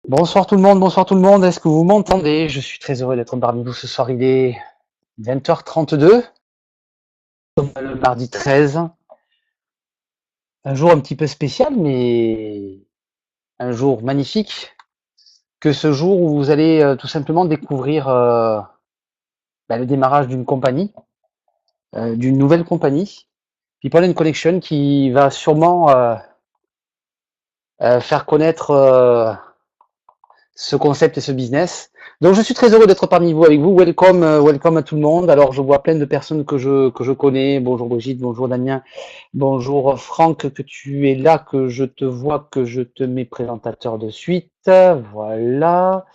Bonsoir tout le monde, bonsoir tout le monde. Est-ce que vous m'entendez? Je suis très heureux d'être parmi vous ce soir. Il est 20h32, le mardi 13. Un jour un petit peu spécial, mais un jour magnifique. Que ce jour où vous allez tout simplement découvrir le démarrage d'une compagnie, d'une nouvelle compagnie, People and Connection, qui va sûrement faire connaître ce concept et ce business. Donc je suis très heureux d'être parmi vous avec vous. Welcome, welcome à tout le monde. Alors je vois plein de personnes que je connais. Bonjour Brigitte, bonjour Damien, bonjour Franck, que tu es là, que je te vois, que je te mets présentateur de suite. Voilà.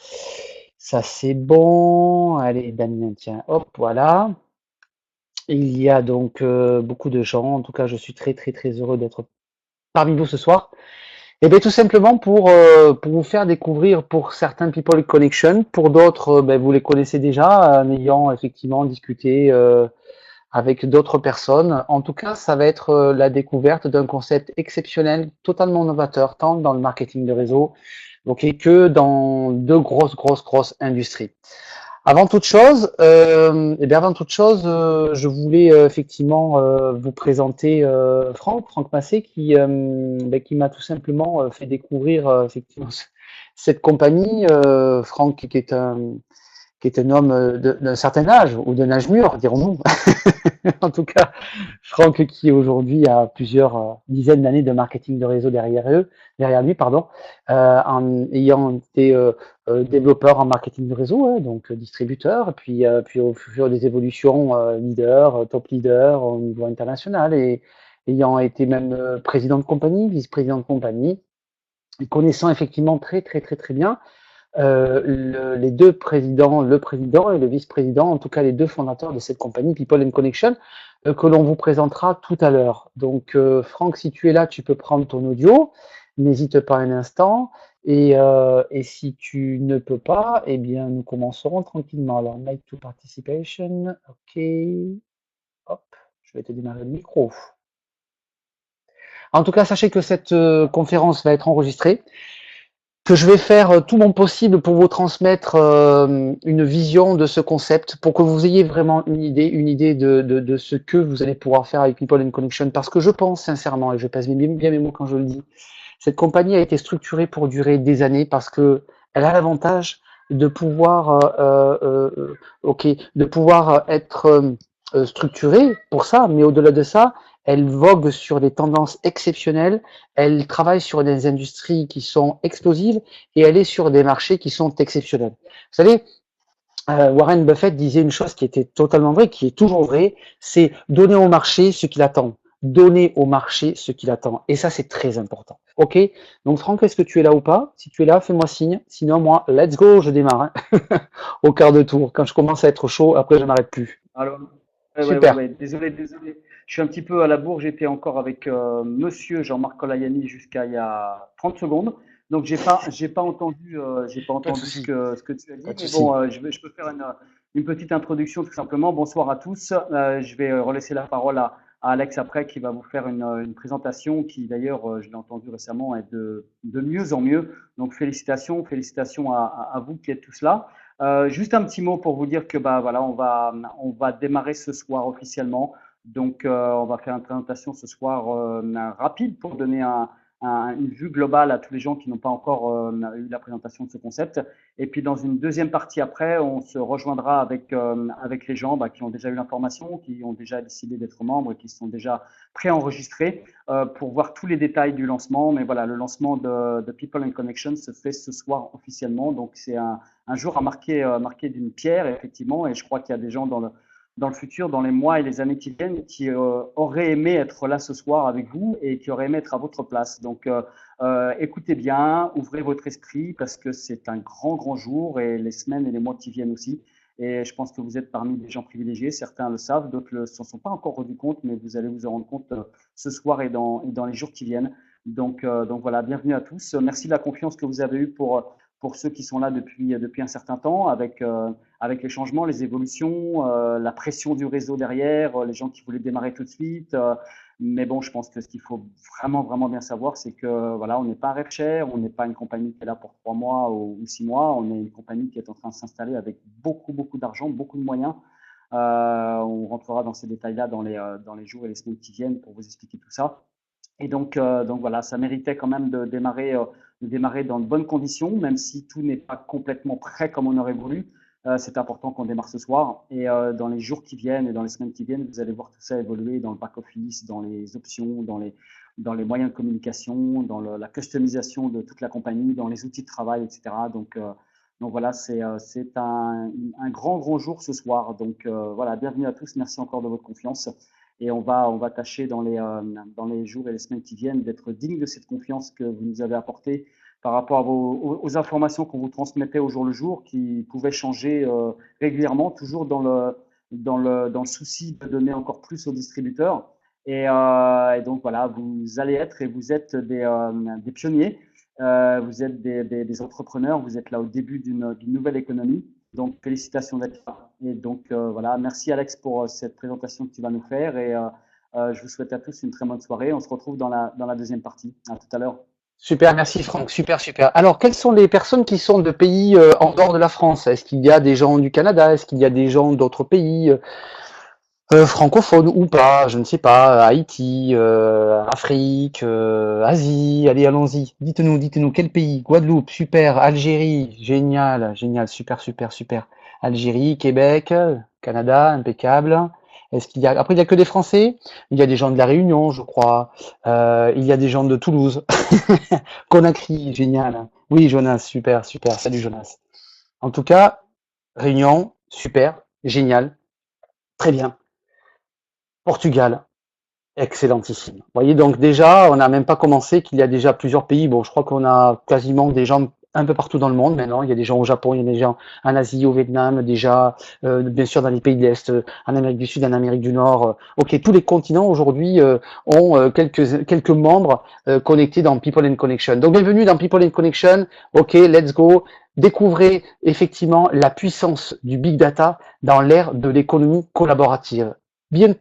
Ça c'est bon. Allez Damien, tiens, hop, voilà. Il y a donc beaucoup de gens. En tout cas, je suis très très très heureux d'être parmi vous ce soir. Eh bien, tout simplement pour vous faire découvrir pour certains People Connection, pour d'autres, vous les connaissez déjà en ayant effectivement discuté avec d'autres personnes. En tout cas, ça va être la découverte d'un concept exceptionnel, totalement novateur, tant dans le marketing de réseau, donc, et que dans de grosses industries. Avant toute chose, je voulais effectivement vous présenter Franck Massé qui m'a tout simplement fait découvrir effectivement cette compagnie. Franck qui est un homme d'un certain âge ou d'un âge mûr, dirons-nous. En tout cas, Franck qui aujourd'hui a plusieurs dizaines d'années de marketing de réseau derrière lui, pardon, en ayant été développeur en marketing de réseau, ouais, donc distributeur, puis au fur des évolutions, leader, top leader au niveau international, et ayant été même président de compagnie, vice-président de compagnie, et connaissant effectivement très bien les deux présidents, le président et le vice-président, en tout cas les deux fondateurs de cette compagnie, People and Connection, que l'on vous présentera tout à l'heure. Donc, Franck, si tu es là, tu peux prendre ton audio. N'hésite pas un instant. Et si tu ne peux pas, eh bien, nous commencerons tranquillement. Alors, make to participation. OK. Hop, je vais te démarrer le micro. En tout cas, sachez que cette conférence va être enregistrée, que je vais faire tout mon possible pour vous transmettre une vision de ce concept, pour que vous ayez vraiment une idée de ce que vous allez pouvoir faire avec People and Connection, parce que je pense sincèrement, et je pèse bien mes mots quand je le dis, cette compagnie a été structurée pour durer des années, parce que elle a l'avantage de pouvoir, ok, de pouvoir être structurée pour ça, mais au-delà de ça, elle vogue sur des tendances exceptionnelles, elle travaille sur des industries qui sont explosives et elle est sur des marchés qui sont exceptionnels. Vous savez, Warren Buffett disait une chose qui était totalement vraie, qui est toujours vraie, c'est donner au marché ce qu'il attend. Donner au marché ce qu'il attend. Et ça, c'est très important. OK? Donc, Franck, est-ce que tu es là ou pas? Si tu es là, fais-moi signe. Sinon, moi, let's go, je démarre. Hein. Au quart de tour. Quand je commence à être chaud, après, je n'arrête plus. Alors, Super. ouais. Désolé. Je suis un petit peu à la bourre. J'étais encore avec Monsieur Jean-Marc Colayani jusqu'à il y a 30 secondes. Donc, j'ai pas Pas de entendu souci. ce que tu as Pas dit. de Mais bon, souci. je peux faire une petite introduction tout simplement. Bonsoir à tous. Je vais relaisser la parole à Alex après qui va vous faire une présentation qui d'ailleurs, je l'ai entendu récemment, est de mieux en mieux. Donc, félicitations à vous qui êtes tous là. Juste un petit mot pour vous dire que bah voilà, on va démarrer ce soir officiellement. Donc on va faire une présentation ce soir rapide pour donner une vue globale à tous les gens qui n'ont pas encore eu la présentation de ce concept. Et puis dans une deuxième partie après, on se rejoindra avec les gens bah, qui ont déjà eu l'information, qui ont déjà décidé d'être membres et qui sont déjà préenregistrés pour voir tous les détails du lancement. Mais voilà, le lancement de People and Connection se fait ce soir officiellement. Donc c'est un jour à marquer d'une pierre, effectivement, et je crois qu'il y a des gens dans le futur, dans les mois et les années qui viennent, qui auraient aimé être là ce soir avec vous et qui auraient aimé être à votre place. Donc, écoutez bien, ouvrez votre esprit parce que c'est un grand jour et les semaines et les mois qui viennent aussi. Et je pense que vous êtes parmi des gens privilégiés. Certains le savent, d'autres ne s'en sont pas encore rendus compte, mais vous allez vous en rendre compte ce soir et dans les jours qui viennent. Donc voilà, bienvenue à tous. Merci de la confiance que vous avez eue pour ceux qui sont là depuis un certain temps, avec les changements, les évolutions, la pression du réseau derrière, les gens qui voulaient démarrer tout de suite. Mais bon, je pense que ce qu'il faut vraiment, vraiment bien savoir, c'est que voilà, on n'est pas un rêve cher, on n'est pas une compagnie qui est là pour 3 mois ou 6 mois, on est une compagnie qui est en train de s'installer avec beaucoup, beaucoup d'argent, beaucoup de moyens. On rentrera dans ces détails-là dans les jours et les semaines qui viennent pour vous expliquer tout ça. Et donc voilà, ça méritait quand même de démarrer dans de bonnes conditions, même si tout n'est pas complètement prêt comme on aurait voulu. C'est important qu'on démarre ce soir. Et dans les jours qui viennent et dans les semaines qui viennent, vous allez voir tout ça évoluer dans le back-office, dans les options, dans les moyens de communication, dans la customisation de toute la compagnie, dans les outils de travail, etc. Donc voilà, c'est un grand, grand jour ce soir. Donc voilà, bienvenue à tous. Merci encore de votre confiance. Et on va tâcher dans les jours et les semaines qui viennent d'être digne de cette confiance que vous nous avez apportée par rapport aux informations qu'on vous transmettait au jour le jour, qui pouvaient changer régulièrement, toujours dans le souci de donner encore plus aux distributeurs. Et donc voilà, vous allez être et vous êtes des pionniers, vous êtes des entrepreneurs, vous êtes là au début d'une nouvelle économie. Donc, félicitations d'être là. Et donc, voilà, merci Alex pour cette présentation que tu vas nous faire. Et je vous souhaite à tous une très bonne soirée. On se retrouve dans la deuxième partie. À tout à l'heure. Super, merci Franck, super, super. Alors, quelles sont les personnes qui sont de pays en dehors de la France? Est-ce qu'il y a des gens du Canada? Est-ce qu'il y a des gens d'autres pays francophones ou pas? Je ne sais pas. Haïti, Afrique, Asie. Allez, allons-y. Dites-nous, quel pays? Guadeloupe, super. Algérie, génial, génial, super, super, super. Algérie, Québec, Canada, impeccable. Est-ce qu'il y a... Après, il n'y a que des Français. Il y a des gens de la Réunion, je crois. Il y a des gens de Toulouse. Conakry, génial. Oui, Jonas, super, super. Salut Jonas. En tout cas, Réunion, super, génial, très bien. Portugal, excellentissime. Vous voyez, donc déjà, on n'a même pas commencé qu'il y a déjà plusieurs pays. Bon, je crois qu'on a quasiment des gens un peu partout dans le monde maintenant. Il y a des gens au Japon, il y a des gens en Asie, au Vietnam, déjà, bien sûr dans les pays de l'Est, en Amérique du Sud, en Amérique du Nord. Ok, tous les continents aujourd'hui ont quelques membres connectés dans People and Connection. Donc bienvenue dans People and Connection. Ok, let's go. Découvrez effectivement la puissance du big data dans l'ère de l'économie collaborative. Bien,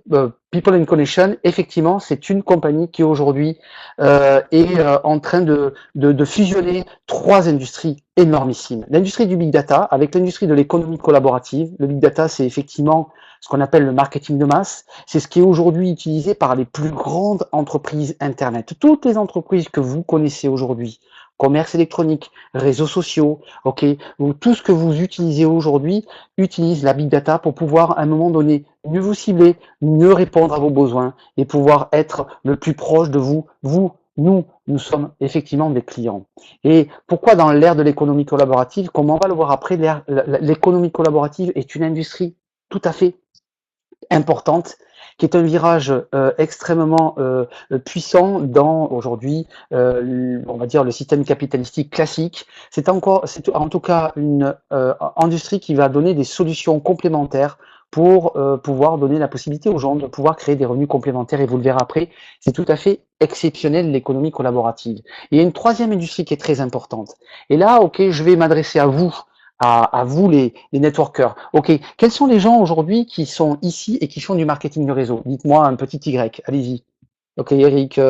People and Connection, effectivement, c'est une compagnie qui aujourd'hui est en train de fusionner trois industries énormissimes. L'industrie du big data avec l'industrie de l'économie collaborative. Le big data, c'est effectivement ce qu'on appelle le marketing de masse. C'est ce qui est aujourd'hui utilisé par les plus grandes entreprises Internet. Toutes les entreprises que vous connaissez aujourd'hui, commerce électronique, réseaux sociaux, ok, tout ce que vous utilisez aujourd'hui utilise la big data pour pouvoir à un moment donné mieux vous cibler, mieux répondre à vos besoins et pouvoir être le plus proche de vous. Nous sommes effectivement des clients. Et pourquoi dans l'ère de l'économie collaborative, comme on va le voir après, l'économie collaborative est une industrie tout à fait importante, qui est un virage extrêmement puissant dans aujourd'hui, on va dire le système capitalistique classique. C'est en tout cas une industrie qui va donner des solutions complémentaires pour pouvoir donner la possibilité aux gens de pouvoir créer des revenus complémentaires. Et vous le verrez après, c'est tout à fait exceptionnel l'économie collaborative. Et il y a une troisième industrie qui est très importante. Et là, ok, je vais m'adresser à vous. À vous les networkers. Ok, quels sont les gens aujourd'hui qui sont ici et qui font du marketing de réseau? Dites-moi un petit Y, allez-y. Ok, Eric,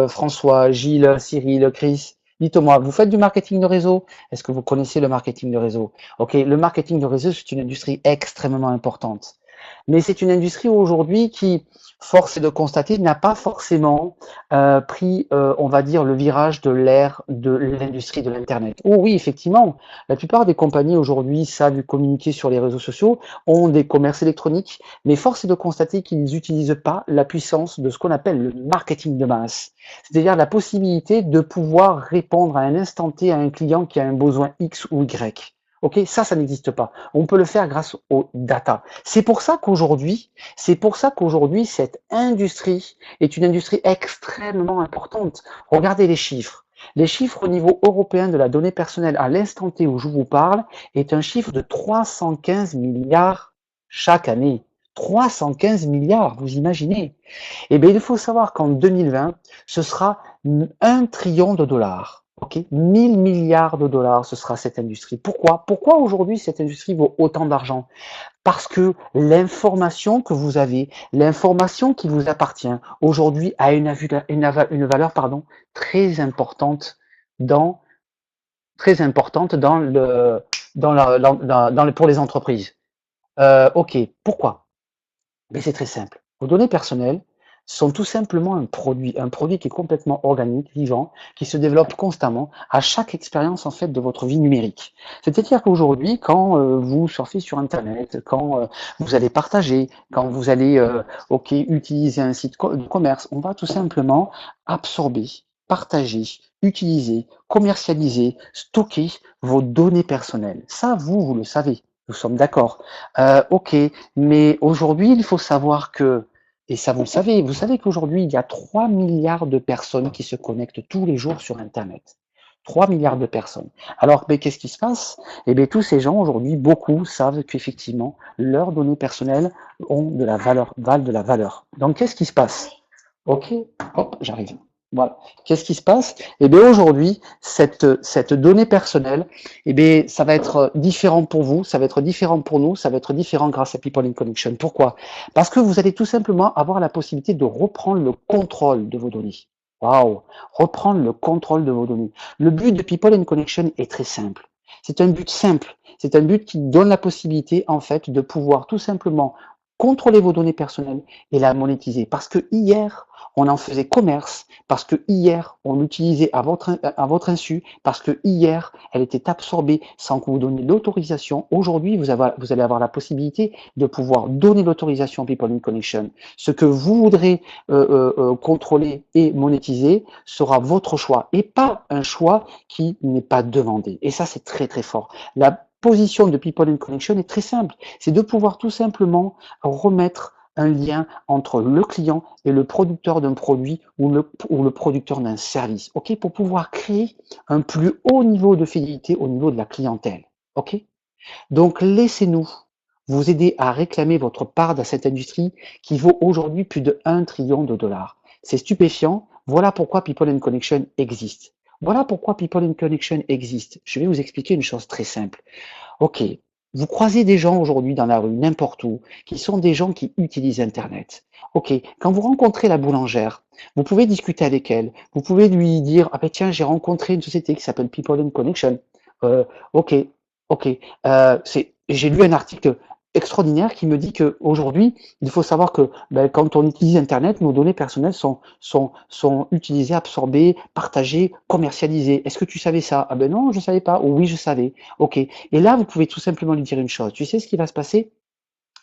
François, Gilles, Cyril, Chris. Dites-moi, vous faites du marketing de réseau? Est-ce que vous connaissez le marketing de réseau? Ok, le marketing de réseau, c'est une industrie extrêmement importante. Mais c'est une industrie aujourd'hui qui, force est de constater, n'a pas forcément pris, on va dire, le virage de l'ère de l'industrie de l'Internet. Oh oui, effectivement, la plupart des compagnies aujourd'hui savent communiquer sur les réseaux sociaux, ont des commerces électroniques, mais force est de constater qu'ils n'utilisent pas la puissance de ce qu'on appelle le marketing de masse. C'est-à-dire la possibilité de pouvoir répondre à un instant T à un client qui a un besoin X ou Y. Ok, ça n'existe pas. On peut le faire grâce aux data. C'est pour ça qu'aujourd'hui, cette industrie est une industrie extrêmement importante. Regardez les chiffres. Les chiffres au niveau européen de la donnée personnelle à l'instant T où je vous parle est un chiffre de 315 milliards chaque année. 315 milliards, vous imaginez? Eh bien, il faut savoir qu'en 2020, ce sera 1 trillion de dollars. Ok, 1000 milliards de dollars, ce sera cette industrie. Pourquoi? Pourquoi aujourd'hui cette industrie vaut autant d'argent? Parce que l'information que vous avez, l'information qui vous appartient, aujourd'hui a une valeur pardon, très importante dans, très importante dans pour les entreprises. Ok, pourquoi? Mais c'est très simple. Vos données personnelles sont tout simplement un produit qui est complètement organique, vivant, qui se développe constamment à chaque expérience en fait de votre vie numérique. C'est-à-dire qu'aujourd'hui, quand vous surfez sur Internet, quand vous allez partager, quand vous allez utiliser un site de commerce, on va tout simplement absorber, partager, utiliser, commercialiser, stocker vos données personnelles. Ça, vous le savez. Nous sommes d'accord. Ok, mais aujourd'hui, il faut savoir que, et ça vous savez qu'aujourd'hui, il y a 3 milliards de personnes qui se connectent tous les jours sur Internet. 3 milliards de personnes. Alors, mais qu'est-ce qui se passe? Eh bien, tous ces gens, aujourd'hui, beaucoup savent qu'effectivement, leurs données personnelles ont de la valeur, valent de la valeur. Donc, qu'est-ce qui se passe? Ok, hop, j'arrive. Voilà. Qu'est-ce qui se passe? Eh bien, aujourd'hui, cette donnée personnelle, eh bien, ça va être différent pour vous, ça va être différent pour nous, ça va être différent grâce à People in Connection. Pourquoi? Parce que vous allez tout simplement avoir la possibilité de reprendre le contrôle de vos données. Waouh! Reprendre le contrôle de vos données. Le but de People in Connection est très simple. C'est un but simple. C'est un but qui donne la possibilité, en fait, de pouvoir tout simplement contrôler vos données personnelles et la monétiser. Parce que hier, on en faisait commerce, parce que hier, on l'utilisait à votre insu, parce que hier, elle était absorbée sans que vous donniez l'autorisation. Aujourd'hui, vous allez avoir la possibilité de pouvoir donner l'autorisation People in Connection. Ce que vous voudrez contrôler et monétiser sera votre choix et pas un choix qui n'est pas demandé. Et ça, c'est très très fort. La position de People in Connection est très simple. C'est de pouvoir tout simplement remettre un lien entre le client et le producteur d'un produit ou le producteur d'un service, ok, pour pouvoir créer un plus haut niveau de fidélité au niveau de la clientèle, ok. Donc laissez-nous vous aider à réclamer votre part dans cette industrie qui vaut aujourd'hui plus de 1 trillion de dollars. C'est stupéfiant. Voilà pourquoi People in Connection existe. Voilà pourquoi People in Connection existe. Je vais vous expliquer une chose très simple. Ok, vous croisez des gens aujourd'hui dans la rue, n'importe où, qui sont des gens qui utilisent Internet. Ok, quand vous rencontrez la boulangère, vous pouvez discuter avec elle. Vous pouvez lui dire, ah ben tiens, j'ai rencontré une société qui s'appelle People in Connection. Ok, ok. J'ai lu un article extraordinaire qui me dit que aujourd'hui, il faut savoir que ben, quand on utilise Internet, nos données personnelles sont utilisées, absorbées, partagées, commercialisées. Est-ce que tu savais ça? Ah ben non, je savais pas. Ou oui, je savais. Ok. Et là, vous pouvez tout simplement lui dire une chose. Tu sais ce qui va se passer?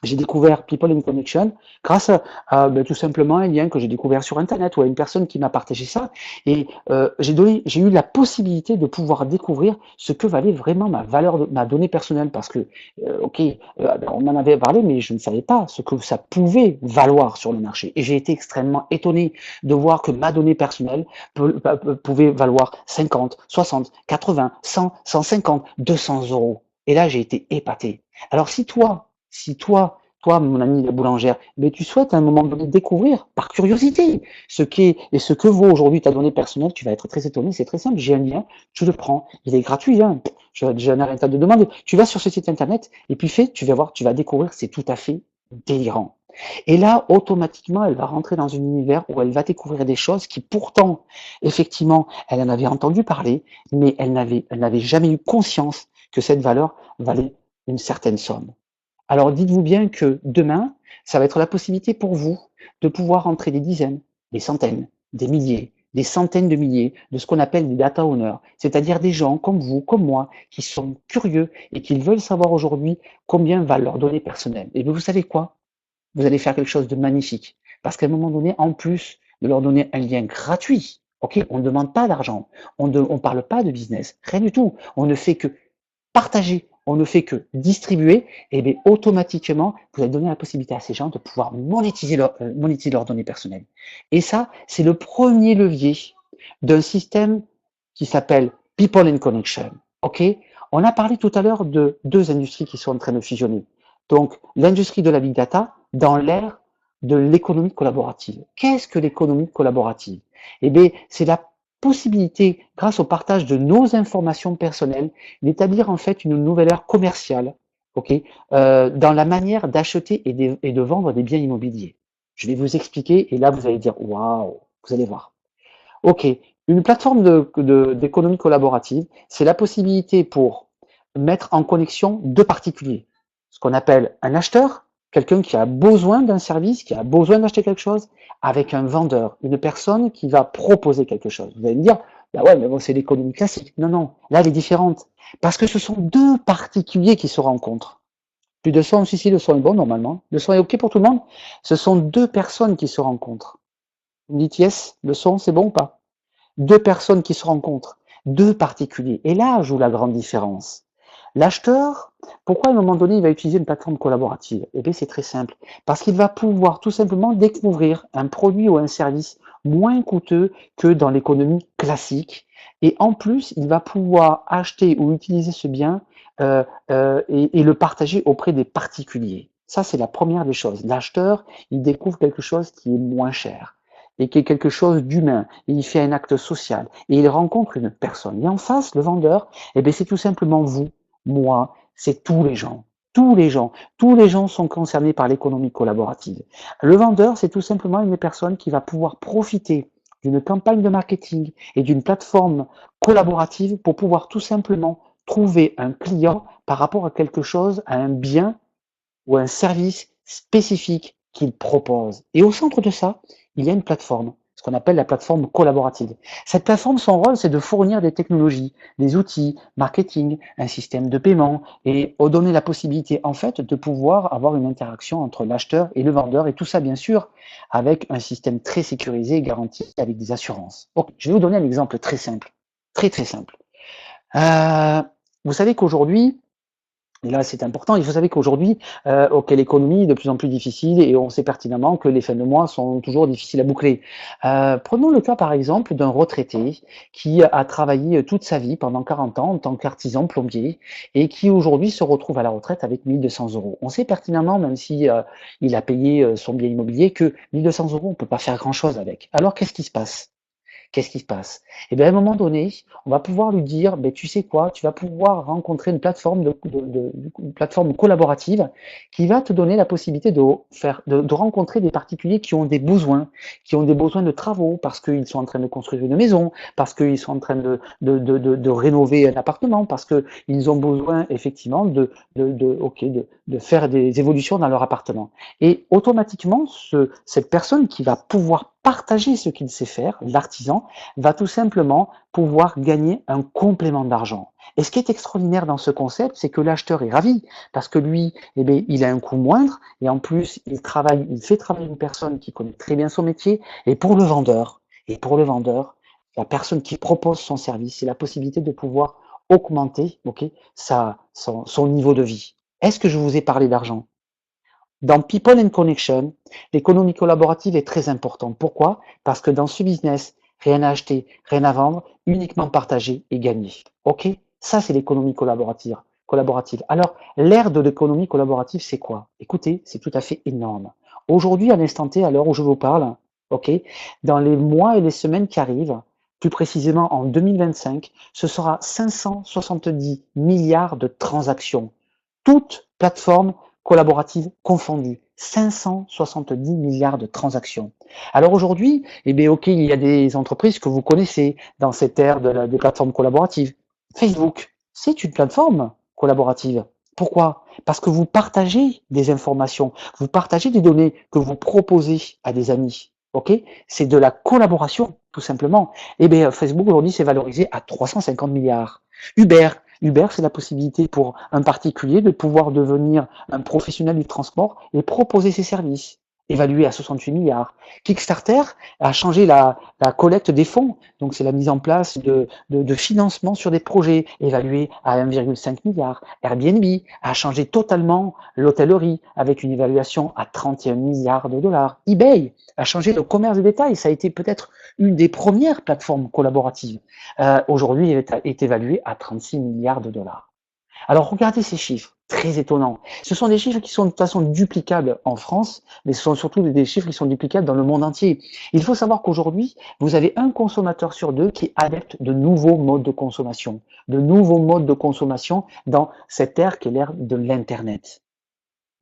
J'ai découvert People in Connection grâce ben, tout simplement un lien que j'ai découvert sur Internet ou à une personne qui m'a partagé ça. Et j'ai eu la possibilité de pouvoir découvrir ce que valait vraiment ma valeur, ma donnée personnelle. Parce que, ok, on en avait parlé, mais je ne savais pas ce que ça pouvait valoir sur le marché. Et j'ai été extrêmement étonné de voir que ma donnée personnelle pouvait valoir 50, 60, 80, 100, 150, 200 euros. Et là, j'ai été épaté. Alors si toi, mon ami la boulangère, mais tu souhaites à un moment donné découvrir, par curiosité, ce qu'est et ce que vaut aujourd'hui ta donnée personnelle, tu vas être très étonné, c'est très simple, j'ai un lien, tu le prends, il est gratuit, hein, je n'arrête pas de demander. Tu vas sur ce site internet et puis tu vas voir, tu vas découvrir, c'est tout à fait délirant. Et là, automatiquement, elle va rentrer dans un univers où elle va découvrir des choses qui pourtant, effectivement, elle en avait entendu parler, mais elle n'avait jamais eu conscience que cette valeur valait une certaine somme. Alors dites-vous bien que demain, ça va être la possibilité pour vous de pouvoir entrer des dizaines, des centaines, des milliers, des centaines de milliers de ce qu'on appelle des data owners, c'est-à-dire des gens comme vous, comme moi, qui sont curieux et qui veulent savoir aujourd'hui combien valent leurs données personnelles. Et vous savez quoi? Vous allez faire quelque chose de magnifique. Parce qu'à un moment donné, en plus de leur donner un lien gratuit, ok, on ne demande pas d'argent, on ne parle pas de business, rien du tout. On ne fait que partager, on ne fait que distribuer, et bien automatiquement, vous allez donner la possibilité à ces gens de pouvoir monétiser leurs données personnelles. Et ça, c'est le premier levier d'un système qui s'appelle People in Connection. Ok? On a parlé tout à l'heure de deux industries qui sont en train de fusionner. Donc, l'industrie de la big data dans l'ère de l'économie collaborative. Qu'est-ce que l'économie collaborative? Eh bien, c'est la possibilité, grâce au partage de nos informations personnelles, d'établir en fait une nouvelle ère commerciale, ok, dans la manière d'acheter et de vendre des biens immobiliers. Je vais vous expliquer et là vous allez dire waouh, vous allez voir. Ok, une plateforme d'économie collaborative, c'est la possibilité pour mettre en connexion deux particuliers. Ce qu'on appelle un acheteur, quelqu'un qui a besoin d'un service, qui a besoin d'acheter quelque chose, avec un vendeur, une personne qui va proposer quelque chose. Vous allez me dire, bah ouais, mais bon, c'est l'économie classique. Non, non, là, elle est différente. Parce que ce sont deux particuliers qui se rencontrent. Plus de son, si, le son est bon normalement. Le son est OK pour tout le monde. Ce sont deux personnes qui se rencontrent. Vous me dites yes, le son, c'est bon ou pas? Deux personnes qui se rencontrent, deux particuliers. Et là joue la grande différence. L'acheteur, pourquoi à un moment donné il va utiliser une plateforme collaborative? Eh bien c'est très simple, parce qu'il va pouvoir tout simplement découvrir un produit ou un service moins coûteux que dans l'économie classique. Et en plus, il va pouvoir acheter ou utiliser ce bien et le partager auprès des particuliers. Ça, c'est la première des choses. L'acheteur, il découvre quelque chose qui est moins cher et qui est quelque chose d'humain, et il fait un acte social, et il rencontre une personne. Et en face, le vendeur, eh bien, c'est tout simplement vous, moi, c'est tous les gens. Tous les gens. Tous les gens sont concernés par l'économie collaborative. Le vendeur, c'est tout simplement une personne qui va pouvoir profiter d'une campagne de marketing et d'une plateforme collaborative pour pouvoir tout simplement trouver un client par rapport à quelque chose, à un bien ou un service spécifique qu'il propose. Et au centre de ça, il y a une plateforme, ce qu'on appelle la plateforme collaborative. Cette plateforme, son rôle, c'est de fournir des technologies, des outils, marketing, un système de paiement et donner la possibilité, en fait, de pouvoir avoir une interaction entre l'acheteur et le vendeur et tout ça, bien sûr, avec un système très sécurisé et garanti avec des assurances. Donc, je vais vous donner un exemple très simple, très très simple. Euh, vous savez qu'aujourd'hui, et là, c'est important. Il faut savoir qu'aujourd'hui, ok, l'économie est de plus en plus difficile et on sait pertinemment que les fins de mois sont toujours difficiles à boucler. Prenons le cas, par exemple, d'un retraité qui a travaillé toute sa vie pendant 40 ans en tant qu'artisan plombier et qui aujourd'hui se retrouve à la retraite avec 1 200 euros. On sait pertinemment, même si il a payé son bien immobilier, que 1 200 euros, on ne peut pas faire grand-chose avec. Alors, qu'est-ce qui se passe? Qu'est-ce qui se passe? Eh bien, à un moment donné, on va pouvoir lui dire, ben, tu sais quoi, tu vas pouvoir rencontrer une plateforme, une plateforme collaborative qui va te donner la possibilité de rencontrer des particuliers qui ont des besoins de travaux parce qu'ils sont en train de construire une maison, parce qu'ils sont en train de rénover un appartement, parce qu'ils ont besoin effectivement de faire des évolutions dans leur appartement. Et automatiquement, cette personne qui va pouvoir partager ce qu'il sait faire, l'artisan, va tout simplement pouvoir gagner un complément d'argent. Et ce qui est extraordinaire dans ce concept, c'est que l'acheteur est ravi parce que lui, eh bien, il a un coût moindre et en plus, il fait travailler une personne qui connaît très bien son métier. Et pour le vendeur, la personne qui propose son service, c'est la possibilité de pouvoir augmenter, son niveau de vie. Est-ce que je vous ai parlé d'argent? Dans People and Connection, l'économie collaborative est très importante. Pourquoi? Parce que dans ce business, rien à acheter, rien à vendre, uniquement partager et gagner. OK? Ça, c'est l'économie collaborative. Alors, l'ère de l'économie collaborative, c'est quoi? Écoutez, c'est tout à fait énorme. Aujourd'hui, à l'instant T, à l'heure où je vous parle, OK, dans les mois et les semaines qui arrivent, plus précisément en 2025, ce sera 570 milliards de transactions, toutes plateformes collaboratives confondues. 570 milliards de transactions. Alors aujourd'hui, eh bien, ok, il y a des entreprises que vous connaissez dans cette ère des plateformes collaboratives. Facebook, c'est une plateforme collaborative. Pourquoi? Parce que vous partagez des informations, vous partagez des données que vous proposez à des amis. Ok? C'est de la collaboration, tout simplement. Eh bien, Facebook aujourd'hui, c'est valorisé à 350 milliards. Uber, c'est la possibilité pour un particulier de pouvoir devenir un professionnel du transport et proposer ses services, évalué à 68 milliards. Kickstarter a changé la collecte des fonds, donc c'est la mise en place de financement sur des projets évalués à 1,5 milliard. Airbnb a changé totalement l'hôtellerie avec une évaluation à 31 milliards de dollars. eBay a changé le commerce de détail, ça a été peut-être une des premières plateformes collaboratives. Aujourd'hui, elle est évaluée à 36 milliards de dollars. Alors regardez ces chiffres, très étonnants. Ce sont des chiffres qui sont de toute façon duplicables en France, mais ce sont surtout des chiffres qui sont duplicables dans le monde entier. Il faut savoir qu'aujourd'hui, vous avez un consommateur sur deux qui est adepte de nouveaux modes de nouveaux modes de consommation dans cette ère qui est l'ère de l'Internet.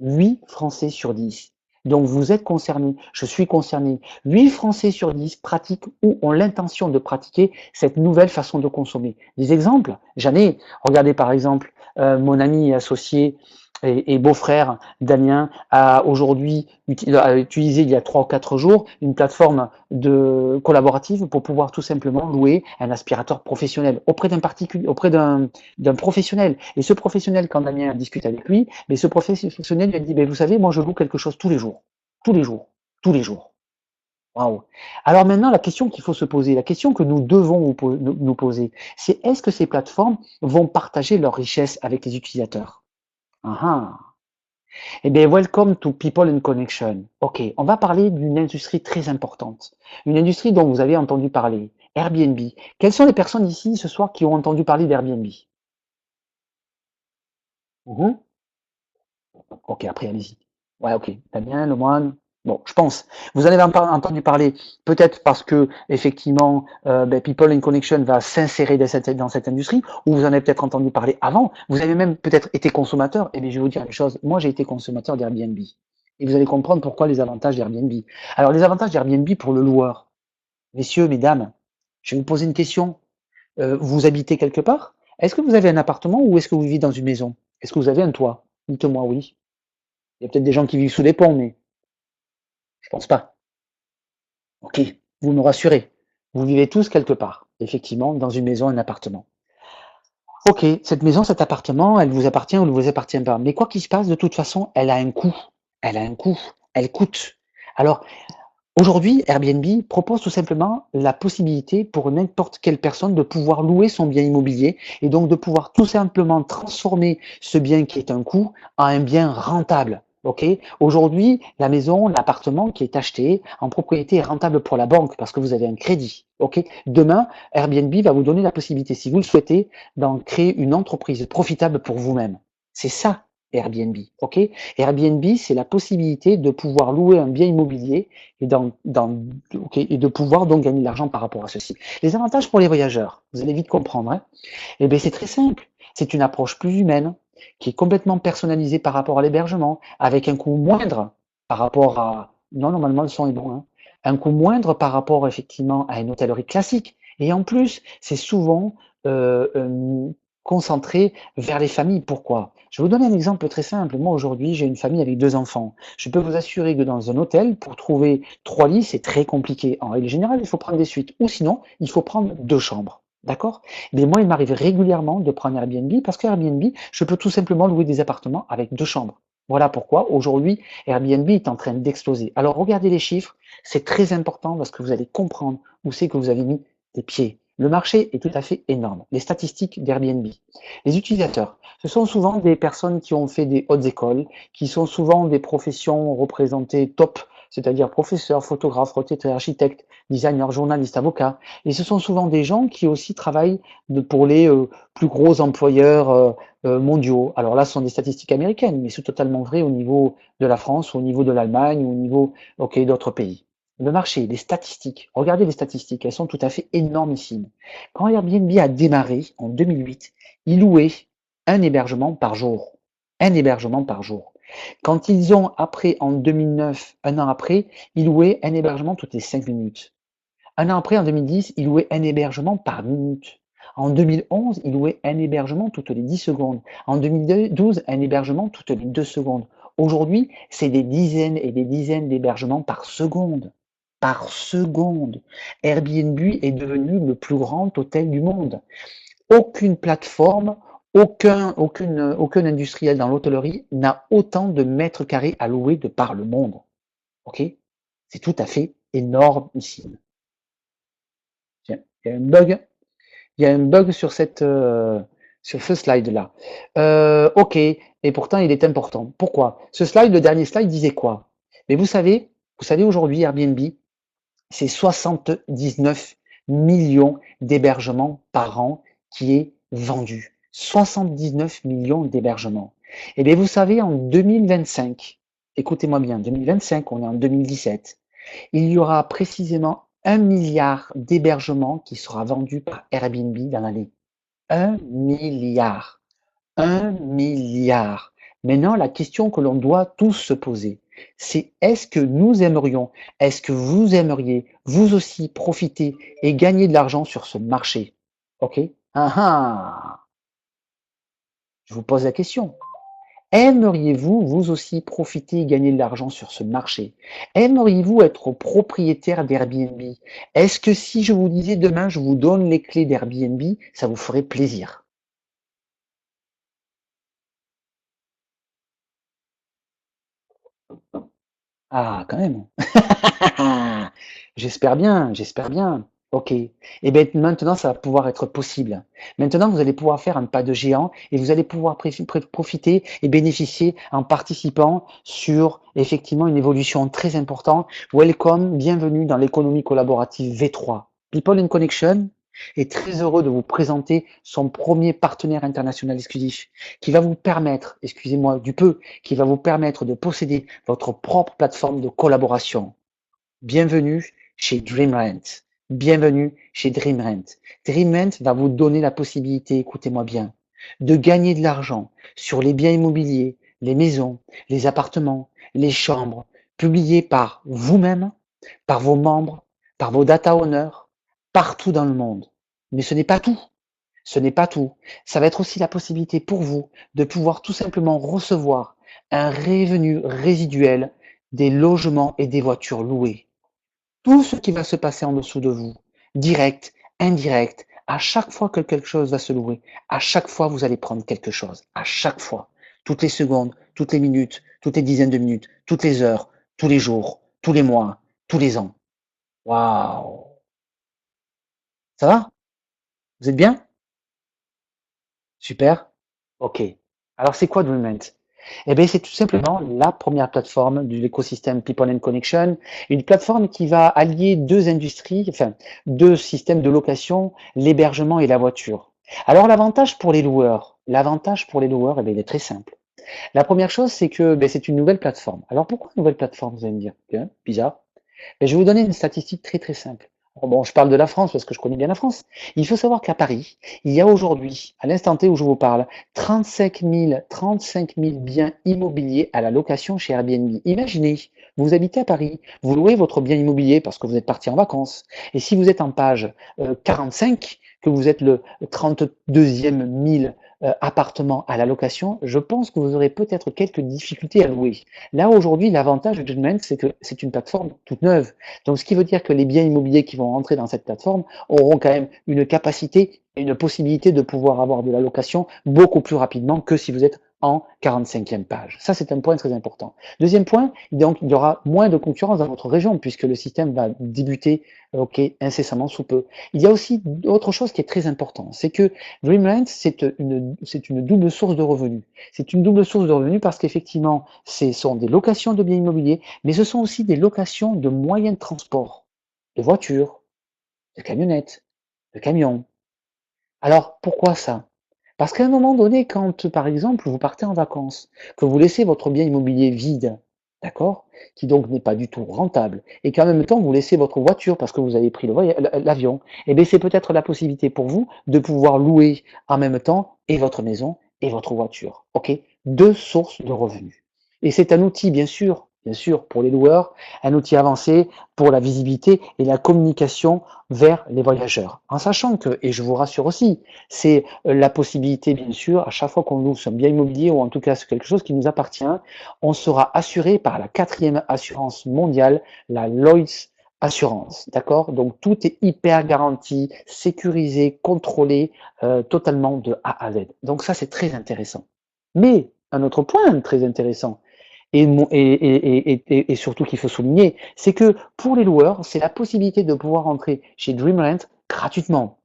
8 Français sur 10. Donc vous êtes concerné, je suis concerné. 8 Français sur 10 pratiquent ou ont l'intention de pratiquer cette nouvelle façon de consommer. Des exemples, j'en ai. Regardez par exemple, mon ami associé et beau-frère Damien a aujourd'hui utilisé il y a 3 ou 4 jours une plateforme de collaborative pour pouvoir tout simplement louer un aspirateur professionnel auprès d'un particulier, auprès d'un professionnel. Et ce professionnel, quand Damien discute avec lui, mais ce professionnel lui a dit, ben, vous savez, moi je loue quelque chose tous les jours, tous les jours, tous les jours. Waouh. Alors maintenant, la question qu'il faut se poser, la question que nous devons nous poser, c'est est-ce que ces plateformes vont partager leur richesse avec les utilisateurs? Ah ah. Eh bien, welcome to People and Connection. Ok, on va parler d'une industrie très importante, une industrie dont vous avez entendu parler, Airbnb. Quelles sont les personnes ici ce soir qui ont entendu parler d'Airbnb? Mhm. Ok, après, allez-y. Ouais, ok. Damien, Lemoine. Bon, je pense. Vous en avez entendu parler, peut-être parce que effectivement, ben, People in Connection va s'insérer dans cette industrie, ou vous en avez peut-être entendu parler avant. Vous avez même peut-être été consommateur. Eh bien, je vais vous dire une chose. Moi, j'ai été consommateur d'Airbnb. Et vous allez comprendre pourquoi les avantages d'Airbnb. Alors, les avantages d'Airbnb pour le loueur. Messieurs, mesdames, je vais vous poser une question. Vous habitez quelque part? Est-ce que vous avez un appartement ou est-ce que vous vivez dans une maison? Est-ce que vous avez un toit? Dites-moi oui. Il y a peut-être des gens qui vivent sous des ponts, mais je pense pas. Ok, vous me rassurez. Vous vivez tous quelque part, effectivement, dans une maison, un appartement. Ok, cette maison, cet appartement, elle vous appartient ou ne vous appartient pas. Mais quoi qu'il se passe, de toute façon, elle a un coût. Elle a un coût. Elle coûte. Alors, aujourd'hui, Airbnb propose tout simplement la possibilité pour n'importe quelle personne de pouvoir louer son bien immobilier et donc de pouvoir tout simplement transformer ce bien qui est un coût en un bien rentable. Ok. Aujourd'hui, la maison, l'appartement qui est acheté en propriété est rentable pour la banque parce que vous avez un crédit. Ok. Demain, Airbnb va vous donner la possibilité, si vous le souhaitez, d'en créer une entreprise profitable pour vous-même. C'est ça, Airbnb. Ok. Airbnb, c'est la possibilité de pouvoir louer un bien immobilier et de pouvoir donc gagner de l'argent par rapport à ceci. Les avantages pour les voyageurs, vous allez vite comprendre. Hein. Eh bien, c'est très simple. C'est une approche plus humaine, qui est complètement personnalisée par rapport à l'hébergement, avec un coût moindre par rapport à... Non, normalement, le son est bon. Hein. Un coût moindre par rapport effectivement à une hôtellerie classique. Et en plus, c'est souvent concentré vers les familles. Pourquoi? Je vais vous donner un exemple très simple. Moi, aujourd'hui, j'ai une famille avec 2 enfants. Je peux vous assurer que dans un hôtel, pour trouver 3 lits, c'est très compliqué. En règle générale, il faut prendre des suites. Ou sinon, il faut prendre 2 chambres. D'accord? Mais moi, il m'arrive régulièrement de prendre Airbnb parce qu'Airbnb, je peux tout simplement louer des appartements avec 2 chambres. Voilà pourquoi aujourd'hui, Airbnb est en train d'exploser. Alors regardez les chiffres, c'est très important parce que vous allez comprendre où c'est que vous avez mis les pieds. Le marché est tout à fait énorme. Les statistiques d'Airbnb. Les utilisateurs, ce sont souvent des personnes qui ont fait des hautes écoles, qui sont souvent des professions représentées top, c'est-à-dire professeurs, photographes, retraités, architectes, designers, journalistes, avocats. Et ce sont souvent des gens qui aussi travaillent pour les plus gros employeurs mondiaux. Alors là, ce sont des statistiques américaines, mais c'est totalement vrai au niveau de la France, au niveau de l'Allemagne, au niveau d'autres pays. Le marché, les statistiques, regardez les statistiques, elles sont tout à fait énormissimes. Quand Airbnb a démarré en 2008, il louait un hébergement par jour. Un hébergement par jour. Quand ils ont, après, en 2009, un an après, ils louaient un hébergement toutes les 5 minutes. Un an après, en 2010, ils louaient un hébergement par minute. En 2011, ils louaient un hébergement toutes les 10 secondes. En 2012, un hébergement toutes les 2 secondes. Aujourd'hui, c'est des dizaines et des dizaines d'hébergements par seconde. Par seconde. Airbnb est devenu le plus grand hôtel du monde. Aucune plateforme, aucun industriel dans l'hôtellerie n'a autant de mètres carrés à louer de par le monde. Ok? C'est tout à fait énormissime. Tiens, il y a un bug. Il y a un bug sur ce slide-là. Ok, et pourtant il est important. Pourquoi? Ce slide, le dernier slide, disait quoi? Mais vous savez aujourd'hui, Airbnb, c'est 79 millions d'hébergements par an qui est vendu. 79 millions d'hébergements. Eh bien, vous savez, en 2025, écoutez-moi bien, 2025, on est en 2017, il y aura précisément 1 milliard d'hébergements qui sera vendu par Airbnb dans l'année. 1 milliard. 1 milliard. Maintenant, la question que l'on doit tous se poser, c'est est-ce que nous aimerions, est-ce que vous aimeriez, vous aussi, profiter et gagner de l'argent sur ce marché? Ok? Ah ah! Je vous pose la question. Aimeriez-vous, vous aussi, profiter et gagner de l'argent sur ce marché? Aimeriez-vous être propriétaire d'Airbnb? Est-ce que si je vous disais demain, je vous donne les clés d'Airbnb, ça vous ferait plaisir? Ah, quand même. J'espère bien, j'espère bien. Ok. Et bien maintenant, ça va pouvoir être possible. Maintenant, vous allez pouvoir faire un pas de géant et vous allez pouvoir profiter et bénéficier en participant sur effectivement une évolution très importante. Welcome, bienvenue dans l'économie collaborative V3. People in Connection est très heureux de vous présenter son premier partenaire international exclusif qui va vous permettre, excusez-moi du peu, qui va vous permettre de posséder votre propre plateforme de collaboration. Bienvenue chez DreamRent. Bienvenue chez DreamRent. DreamRent va vous donner la possibilité, écoutez-moi bien, de gagner de l'argent sur les biens immobiliers, les maisons, les appartements, les chambres, publiés par vous-même, par vos membres, par vos data owners, partout dans le monde. Mais ce n'est pas tout. Ce n'est pas tout. Ça va être aussi la possibilité pour vous de pouvoir tout simplement recevoir un revenu résiduel des logements et des voitures louées. Tout ce qui va se passer en dessous de vous, direct, indirect, à chaque fois que quelque chose va se louer, à chaque fois vous allez prendre quelque chose, à chaque fois, toutes les secondes, toutes les minutes, toutes les dizaines de minutes, toutes les heures, tous les jours, tous les mois, tous les ans. Waouh! Ça va? Vous êtes bien? Super? Ok. Alors c'est quoi DreamRent? Eh bien, c'est tout simplement la première plateforme de l'écosystème People and Connection, une plateforme qui va allier deux industries, enfin deux systèmes de location, l'hébergement et la voiture. Alors l'avantage pour les loueurs, eh bien, il est très simple. La première chose, c'est que ben, c'est une nouvelle plateforme. Alors pourquoi une nouvelle plateforme, vous allez me dire? Bien, bizarre. Ben, je vais vous donner une statistique très très simple. Bon, je parle de la France parce que je connais bien la France. Il faut savoir qu'à Paris, il y a aujourd'hui, à l'instant T où je vous parle, 35 000 biens immobiliers à la location chez Airbnb. Imaginez, vous habitez à Paris, vous louez votre bien immobilier parce que vous êtes parti en vacances. Et si vous êtes en page 45, que vous êtes le 32e mille appartement à la location, je pense que vous aurez peut-être quelques difficultés à louer. Là, aujourd'hui, l'avantage de Judgment, c'est que c'est une plateforme toute neuve. Donc, ce qui veut dire que les biens immobiliers qui vont rentrer dans cette plateforme auront quand même une capacité et une possibilité de pouvoir avoir de la location beaucoup plus rapidement que si vous êtes en 45e page. Ça, c'est un point très important. Deuxième point, donc, il y aura moins de concurrence dans votre région puisque le système va débuter incessamment sous peu. Il y a aussi autre chose qui est très important, c'est que DreamRent, c'est une double source de revenus. C'est une double source de revenus parce qu'effectivement, ce sont des locations de biens immobiliers, mais ce sont aussi des locations de moyens de transport, de voitures, de camionnettes, de camions. Alors, pourquoi ça? Parce qu'à un moment donné, quand, par exemple, vous partez en vacances, que vous laissez votre bien immobilier vide, d'accord, qui donc n'est pas du tout rentable, et qu'en même temps, vous laissez votre voiture parce que vous avez pris l'avion, eh bien, c'est peut-être la possibilité pour vous de pouvoir louer en même temps et votre maison et votre voiture. OK? Deux sources de revenus. Et c'est un outil, bien sûr, pour les loueurs, un outil avancé pour la visibilité et la communication vers les voyageurs. En sachant que, et je vous rassure aussi, c'est la possibilité, bien sûr, à chaque fois qu'on loue son bien immobilier, ou en tout cas c'est quelque chose qui nous appartient, on sera assuré par la quatrième assurance mondiale, la Lloyd's Assurance. D'accord? Donc tout est hyper garanti, sécurisé, contrôlé, totalement de A à Z. Donc ça, c'est très intéressant. Mais un autre point très intéressant, et surtout qu'il faut souligner, c'est que pour les loueurs, c'est la possibilité de pouvoir entrer chez DreamRent gratuitement.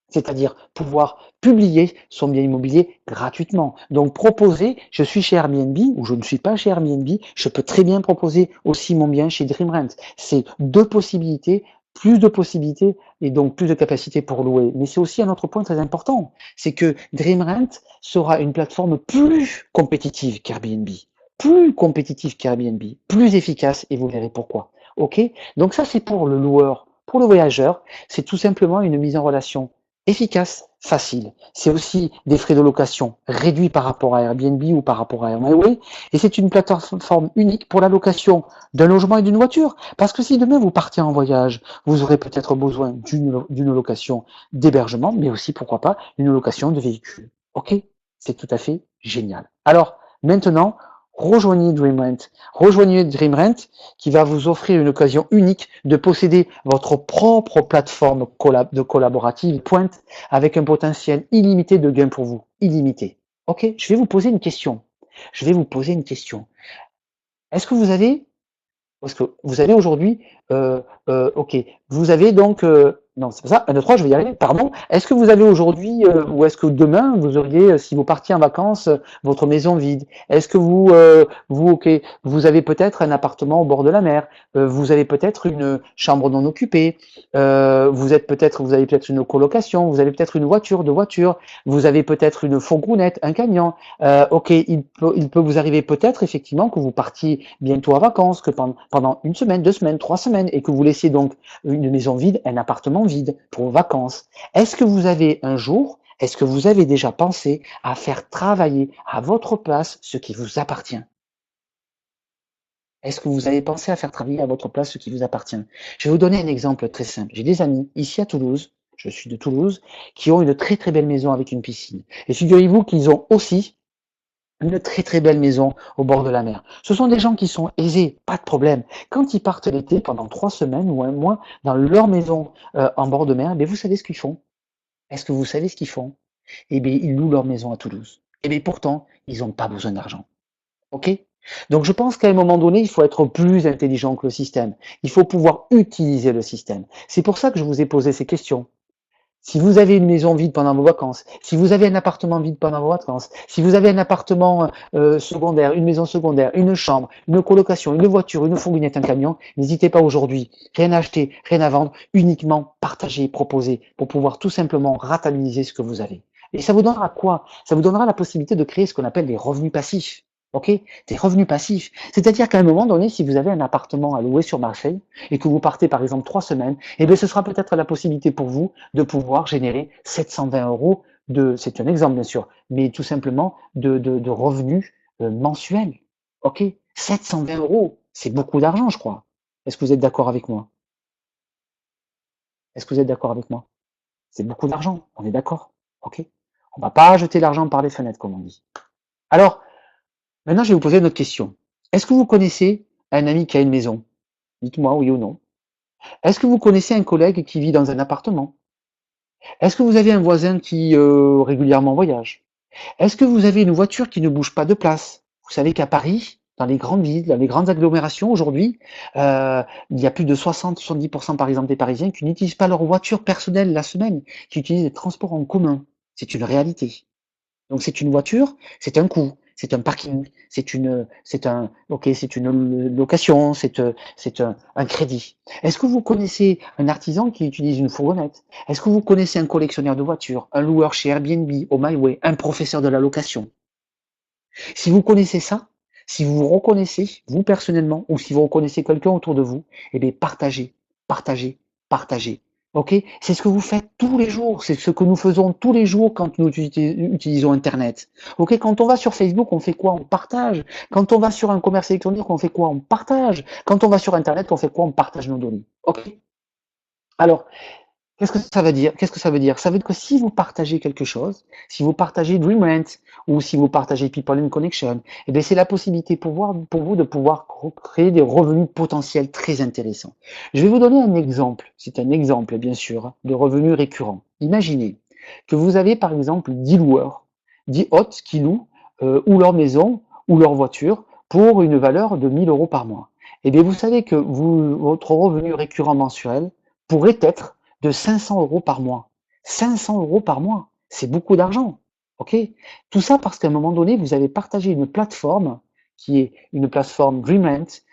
C'est-à-dire pouvoir publier son bien immobilier gratuitement. Donc proposer, je suis chez Airbnb ou je ne suis pas chez Airbnb, je peux très bien proposer aussi mon bien chez DreamRent. C'est deux possibilités plus de possibilités et donc plus de capacités pour louer. Mais c'est aussi un autre point très important, c'est que DreamRent sera une plateforme plus compétitive qu'Airbnb, plus efficace, et vous verrez pourquoi. Ok? Donc ça, c'est pour le loueur. Pour le voyageur, c'est tout simplement une mise en relation efficace, facile. C'est aussi des frais de location réduits par rapport à Airbnb ou par rapport à HomeAway. Et c'est une plateforme unique pour la location d'un logement et d'une voiture. Parce que si demain vous partez en voyage, vous aurez peut-être besoin d'une location d'hébergement, mais aussi, pourquoi pas, une location de véhicule. Ok? C'est tout à fait génial. Alors, maintenant, rejoignez DreamRent qui va vous offrir une occasion unique de posséder votre propre plateforme de collaborative pointe avec un potentiel illimité de gains pour vous. Illimité. Ok, je vais vous poser une question. Je vais vous poser une question. Est-ce que vous avez parce que vous avez aujourd'hui, ok, vous avez donc, non, c'est pas ça, 1, 2, 3, je vais y arriver, pardon. Est-ce que vous avez aujourd'hui, ou est-ce que demain, vous auriez, si vous partiez en vacances, votre maison vide? Est-ce que ok, vous avez peut-être un appartement au bord de la mer, vous avez peut-être une chambre non occupée, vous avez peut-être une colocation, vous avez peut-être une voiture, deux voitures, vous avez peut-être une fourgonnette, un camion. Ok, il peut vous arriver peut-être effectivement que vous partiez bientôt en vacances, que pendant une semaine, 2 semaines, 3 semaines, et que vous laissiez donc une maison vide, un appartement vide pour vos vacances. Est-ce que vous avez un jour, est-ce que vous avez déjà pensé à faire travailler à votre place ce qui vous appartient? Est-ce que vous avez pensé à faire travailler à votre place ce qui vous appartient? Je vais vous donner un exemple très simple. J'ai des amis ici à Toulouse, je suis de Toulouse, qui ont une très très belle maison avec une piscine. Et figurez-vous qu'ils ont aussi une très très belle maison au bord de la mer. Ce sont des gens qui sont aisés, pas de problème. Quand ils partent l'été pendant 3 semaines ou un mois dans leur maison en bord de mer, eh vous savez ce qu'ils font? Est-ce que vous savez ce qu'ils font? Eh bien, ils louent leur maison à Toulouse. Eh bien, pourtant, ils n'ont pas besoin d'argent. OK? Donc, je pense qu'à un moment donné, il faut être plus intelligent que le système. Il faut pouvoir utiliser le système. C'est pour ça que je vous ai posé ces questions. Si vous avez une maison vide pendant vos vacances, si vous avez un appartement vide pendant vos vacances, si vous avez un appartement secondaire, une maison secondaire, une chambre, une colocation, une voiture, une fourgonnette, un camion, n'hésitez pas aujourd'hui, rien à acheter, rien à vendre, uniquement partager, proposer pour pouvoir tout simplement rentabiliser ce que vous avez. Et ça vous donnera quoi? Ça vous donnera la possibilité de créer ce qu'on appelle des revenus passifs. Ok, des revenus passifs. C'est-à-dire qu'à un moment donné, si vous avez un appartement à louer sur Marseille et que vous partez par exemple 3 semaines, eh bien ce sera peut-être la possibilité pour vous de pouvoir générer 720 euros c'est un exemple bien sûr, mais tout simplement de revenus mensuels. Ok, 720 euros, c'est beaucoup d'argent, je crois. Est-ce que vous êtes d'accord avec moi? Est-ce que vous êtes d'accord avec moi? C'est beaucoup d'argent, on est d'accord? Ok, on va pas jeter l'argent par les fenêtres, comme on dit. Alors, maintenant, je vais vous poser une autre question. Est-ce que vous connaissez un ami qui a une maison? Dites-moi oui ou non. Est-ce que vous connaissez un collègue qui vit dans un appartement? Est-ce que vous avez un voisin qui régulièrement voyage? Est-ce que vous avez une voiture qui ne bouge pas de place? Vous savez qu'à Paris, dans les grandes villes, dans les grandes agglomérations aujourd'hui, il y a plus de 60-70% par exemple des Parisiens qui n'utilisent pas leur voiture personnelle la semaine, qui utilisent les transports en commun. C'est une réalité. Donc c'est une voiture, c'est un coût, c'est un parking, c'est une location, c'est un crédit. Est-ce que vous connaissez un artisan qui utilise une fourgonnette? Est-ce que vous connaissez un collectionneur de voitures, un loueur chez Airbnb, au MyWay, un professeur de la location? Si vous connaissez ça, si vous vous reconnaissez, vous personnellement, ou si vous reconnaissez quelqu'un autour de vous, eh bien partagez, partagez, partagez. Ok? C'est ce que vous faites tous les jours, c'est ce que nous faisons tous les jours quand nous utilisons Internet. Ok? Quand on va sur Facebook, on fait quoi? On partage. Quand on va sur un commerce électronique, on fait quoi? On partage. Quand on va sur Internet, on fait quoi? On partage nos données. Ok? Alors, qu'est-ce que ça veut dire? Qu'est-ce que ça veut dire? Ça veut dire que si vous partagez quelque chose, si vous partagez DreamRent ou si vous partagez People in Connection, eh bien c'est la possibilité pour vous de pouvoir créer des revenus potentiels très intéressants. Je vais vous donner un exemple. C'est un exemple, bien sûr, de revenus récurrents. Imaginez que vous avez par exemple 10 loueurs, 10 hôtes qui louent ou leur maison ou leur voiture pour une valeur de 1000 euros par mois. Eh bien, vous savez que votre revenu récurrent mensuel pourrait être de 500 euros par mois. 500 euros par mois, c'est beaucoup d'argent. Ok? Tout ça parce qu'à un moment donné, vous avez partagé une plateforme qui est une plateforme DreamRent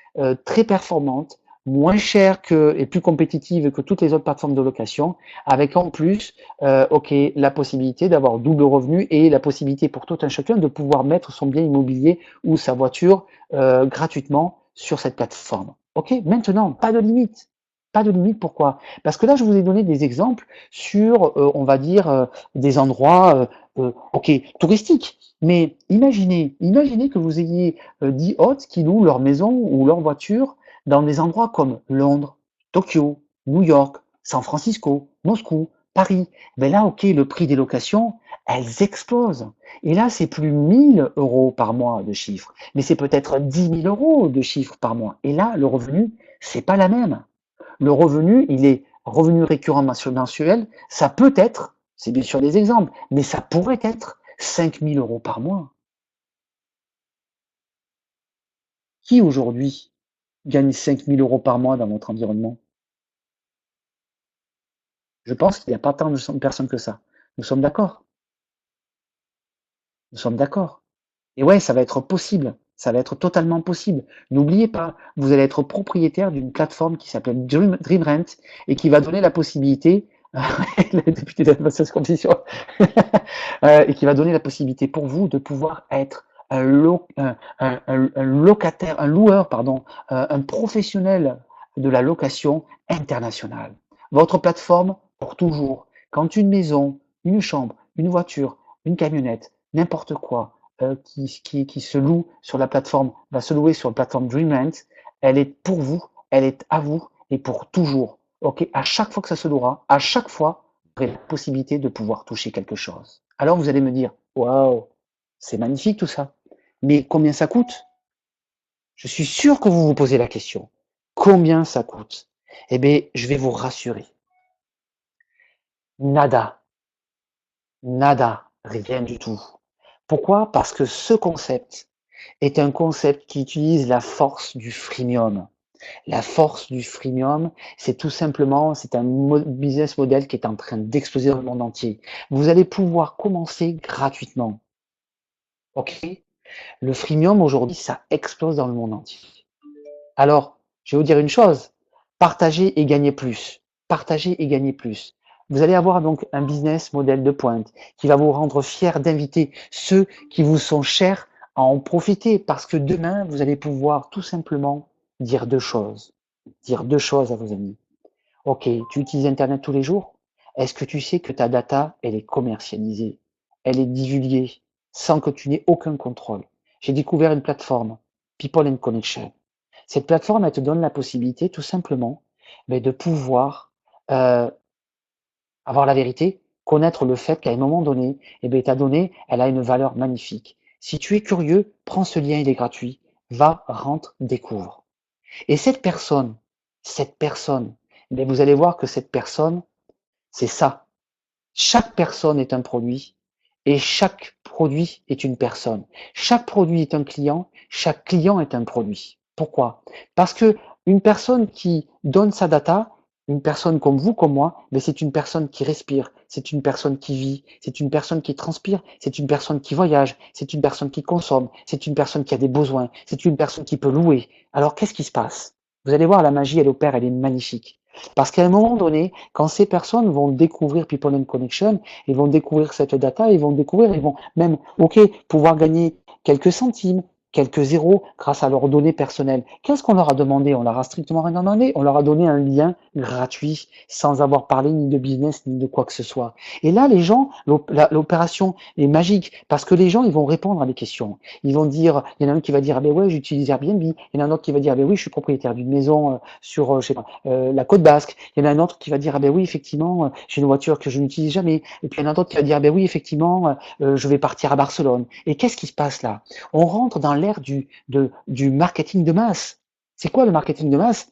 très performante, moins chère et plus compétitive que toutes les autres plateformes de location, avec en plus, ok, la possibilité d'avoir double revenu et la possibilité pour tout un chacun de pouvoir mettre son bien immobilier ou sa voiture gratuitement sur cette plateforme. Ok, maintenant, pas de limite. Pas de limite, pourquoi? Parce que là, je vous ai donné des exemples sur, on va dire, des endroits, ok, touristiques. Mais imaginez que vous ayez 10 hôtes qui louent leur maison ou leur voiture dans des endroits comme Londres, Tokyo, New York, San Francisco, Moscou, Paris. Ben là, ok, le prix des locations, elles explosent. Et là, c'est plus 1 000 € par mois de chiffre, mais c'est peut-être 10 000 € de chiffre par mois. Et là, le revenu, c'est pas la même. Le revenu, il est revenu récurrent mensuel, ça peut être, c'est bien sûr des exemples, mais ça pourrait être 5 000 € par mois. Qui aujourd'hui gagne 5 000 € par mois dans votre environnement? Je pense qu'il n'y a pas tant de personnes que ça. Nous sommes d'accord. Nous sommes d'accord. Et ouais, ça va être possible. Ça va être totalement possible. N'oubliez pas, vous allez être propriétaire d'une plateforme qui s'appelle Dream Rent et qui va donner la possibilité, le député de la compétition, et qui va donner la possibilité pour vous de pouvoir être un locataire, un loueur, pardon, un professionnel de la location internationale. Votre plateforme pour toujours. Quand une maison, une chambre, une voiture, une camionnette, n'importe quoi qui se loue sur la plateforme, va se louer sur la plateforme DreamRent, elle est pour vous, elle est à vous et pour toujours. Ok, à chaque fois que ça se louera, à chaque fois, vous aurez la possibilité de pouvoir toucher quelque chose. Alors vous allez me dire, waouh, c'est magnifique tout ça. Mais combien ça coûte? Je suis sûr que vous vous posez la question. Combien ça coûte? Eh bien, je vais vous rassurer. Nada, nada, rien du tout. Pourquoi? Parce que ce concept est un concept qui utilise la force du freemium. La force du freemium, c'est tout simplement, c'est un business model qui est en train d'exploser dans le monde entier. Vous allez pouvoir commencer gratuitement. Ok? Le freemium aujourd'hui, ça explose dans le monde entier. Alors, je vais vous dire une chose, partagez et gagnez plus. Partagez et gagnez plus. Vous allez avoir donc un business model de pointe qui va vous rendre fier d'inviter ceux qui vous sont chers à en profiter parce que demain, vous allez pouvoir tout simplement dire deux choses. Dire deux choses à vos amis. Ok, tu utilises Internet tous les jours? Est-ce que tu sais que ta data, elle est commercialisée? Elle est divulguée sans que tu n'aies aucun contrôle. J'ai découvert une plateforme, People and Connection. Cette plateforme, elle te donne la possibilité tout simplement de pouvoir avoir la vérité, connaître le fait qu'à un moment donné, ta donnée, elle a une valeur magnifique. Si tu es curieux, prends ce lien, il est gratuit. Va, rentre, découvre. Et cette personne, vous allez voir que cette personne, c'est ça. Chaque personne est un produit et chaque produit est une personne. Chaque produit est un client, chaque client est un produit. Pourquoi? Parce que une personne qui donne sa data, une personne comme vous, comme moi, c'est une personne qui respire, c'est une personne qui vit, c'est une personne qui transpire, c'est une personne qui voyage, c'est une personne qui consomme, c'est une personne qui a des besoins, c'est une personne qui peut louer. Alors qu'est-ce qui se passe? Vous allez voir, la magie, elle opère, elle est magnifique. Parce qu'à un moment donné, quand ces personnes vont découvrir People and Connection, ils vont découvrir cette data, ils vont même, ok, pouvoir gagner quelques centimes, quelques zéros grâce à leurs données personnelles. Qu'est-ce qu'on leur a demandé? On leur a strictement rien demandé. On leur a donné un lien gratuit sans avoir parlé ni de business ni de quoi que ce soit. Et là, les gens, l'opération est magique parce que les gens, ils vont répondre à des questions. Ils vont dire, il y en a un qui va dire, ah ben ouais, j'utilise Airbnb. Il y en a un autre qui va dire, ah ben oui, je suis propriétaire d'une maison sur, je sais pas, la côte basque. Il y en a un autre qui va dire, ah ben oui, effectivement, j'ai une voiture que je n'utilise jamais. Et puis il y en a un autre qui va dire, ah ben oui, effectivement, je vais partir à Barcelone. Et qu'est-ce qui se passe là? On rentre dans l'ère du marketing de masse. C'est quoi le marketing de masse?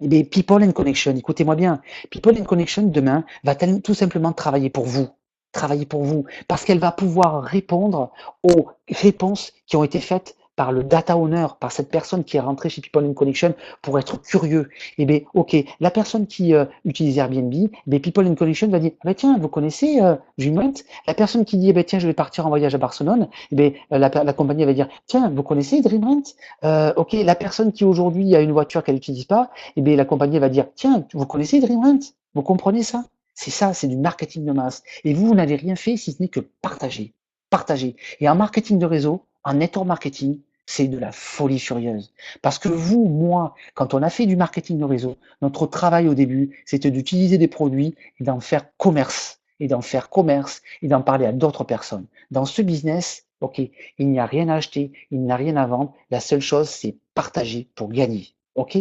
Eh bien, People and Connection, écoutez-moi bien. People and Connection, demain, va tout simplement travailler pour vous. Travailler pour vous. Parce qu'elle va pouvoir répondre aux réponses qui ont été faites par le data owner, par cette personne qui est rentrée chez People in Connection pour être curieux. Eh bien, ok, la personne qui utilise Airbnb, eh People in Connection va dire, ah ben tiens, vous connaissez Dreamrent? La personne qui dit, eh ben tiens, je vais partir en voyage à Barcelone, eh ben, la compagnie va dire, tiens, vous connaissez Dreamrent? Ok, la personne qui aujourd'hui a une voiture qu'elle n'utilise pas, eh bien, la compagnie va dire, tiens, vous connaissez Dreamrent? Vous comprenez ça? C'est ça, c'est du marketing de masse. Et vous n'avez rien fait si ce n'est que partager. Partager. Et en marketing de réseau, en network marketing, c'est de la folie furieuse. Parce que vous, moi, quand on a fait du marketing de réseau, notre travail au début, c'était d'utiliser des produits et d'en faire commerce. Et d'en faire commerce et d'en parler à d'autres personnes. Dans ce business, ok, il n'y a rien à acheter, il n'y a rien à vendre. La seule chose, c'est partager pour gagner. Ok?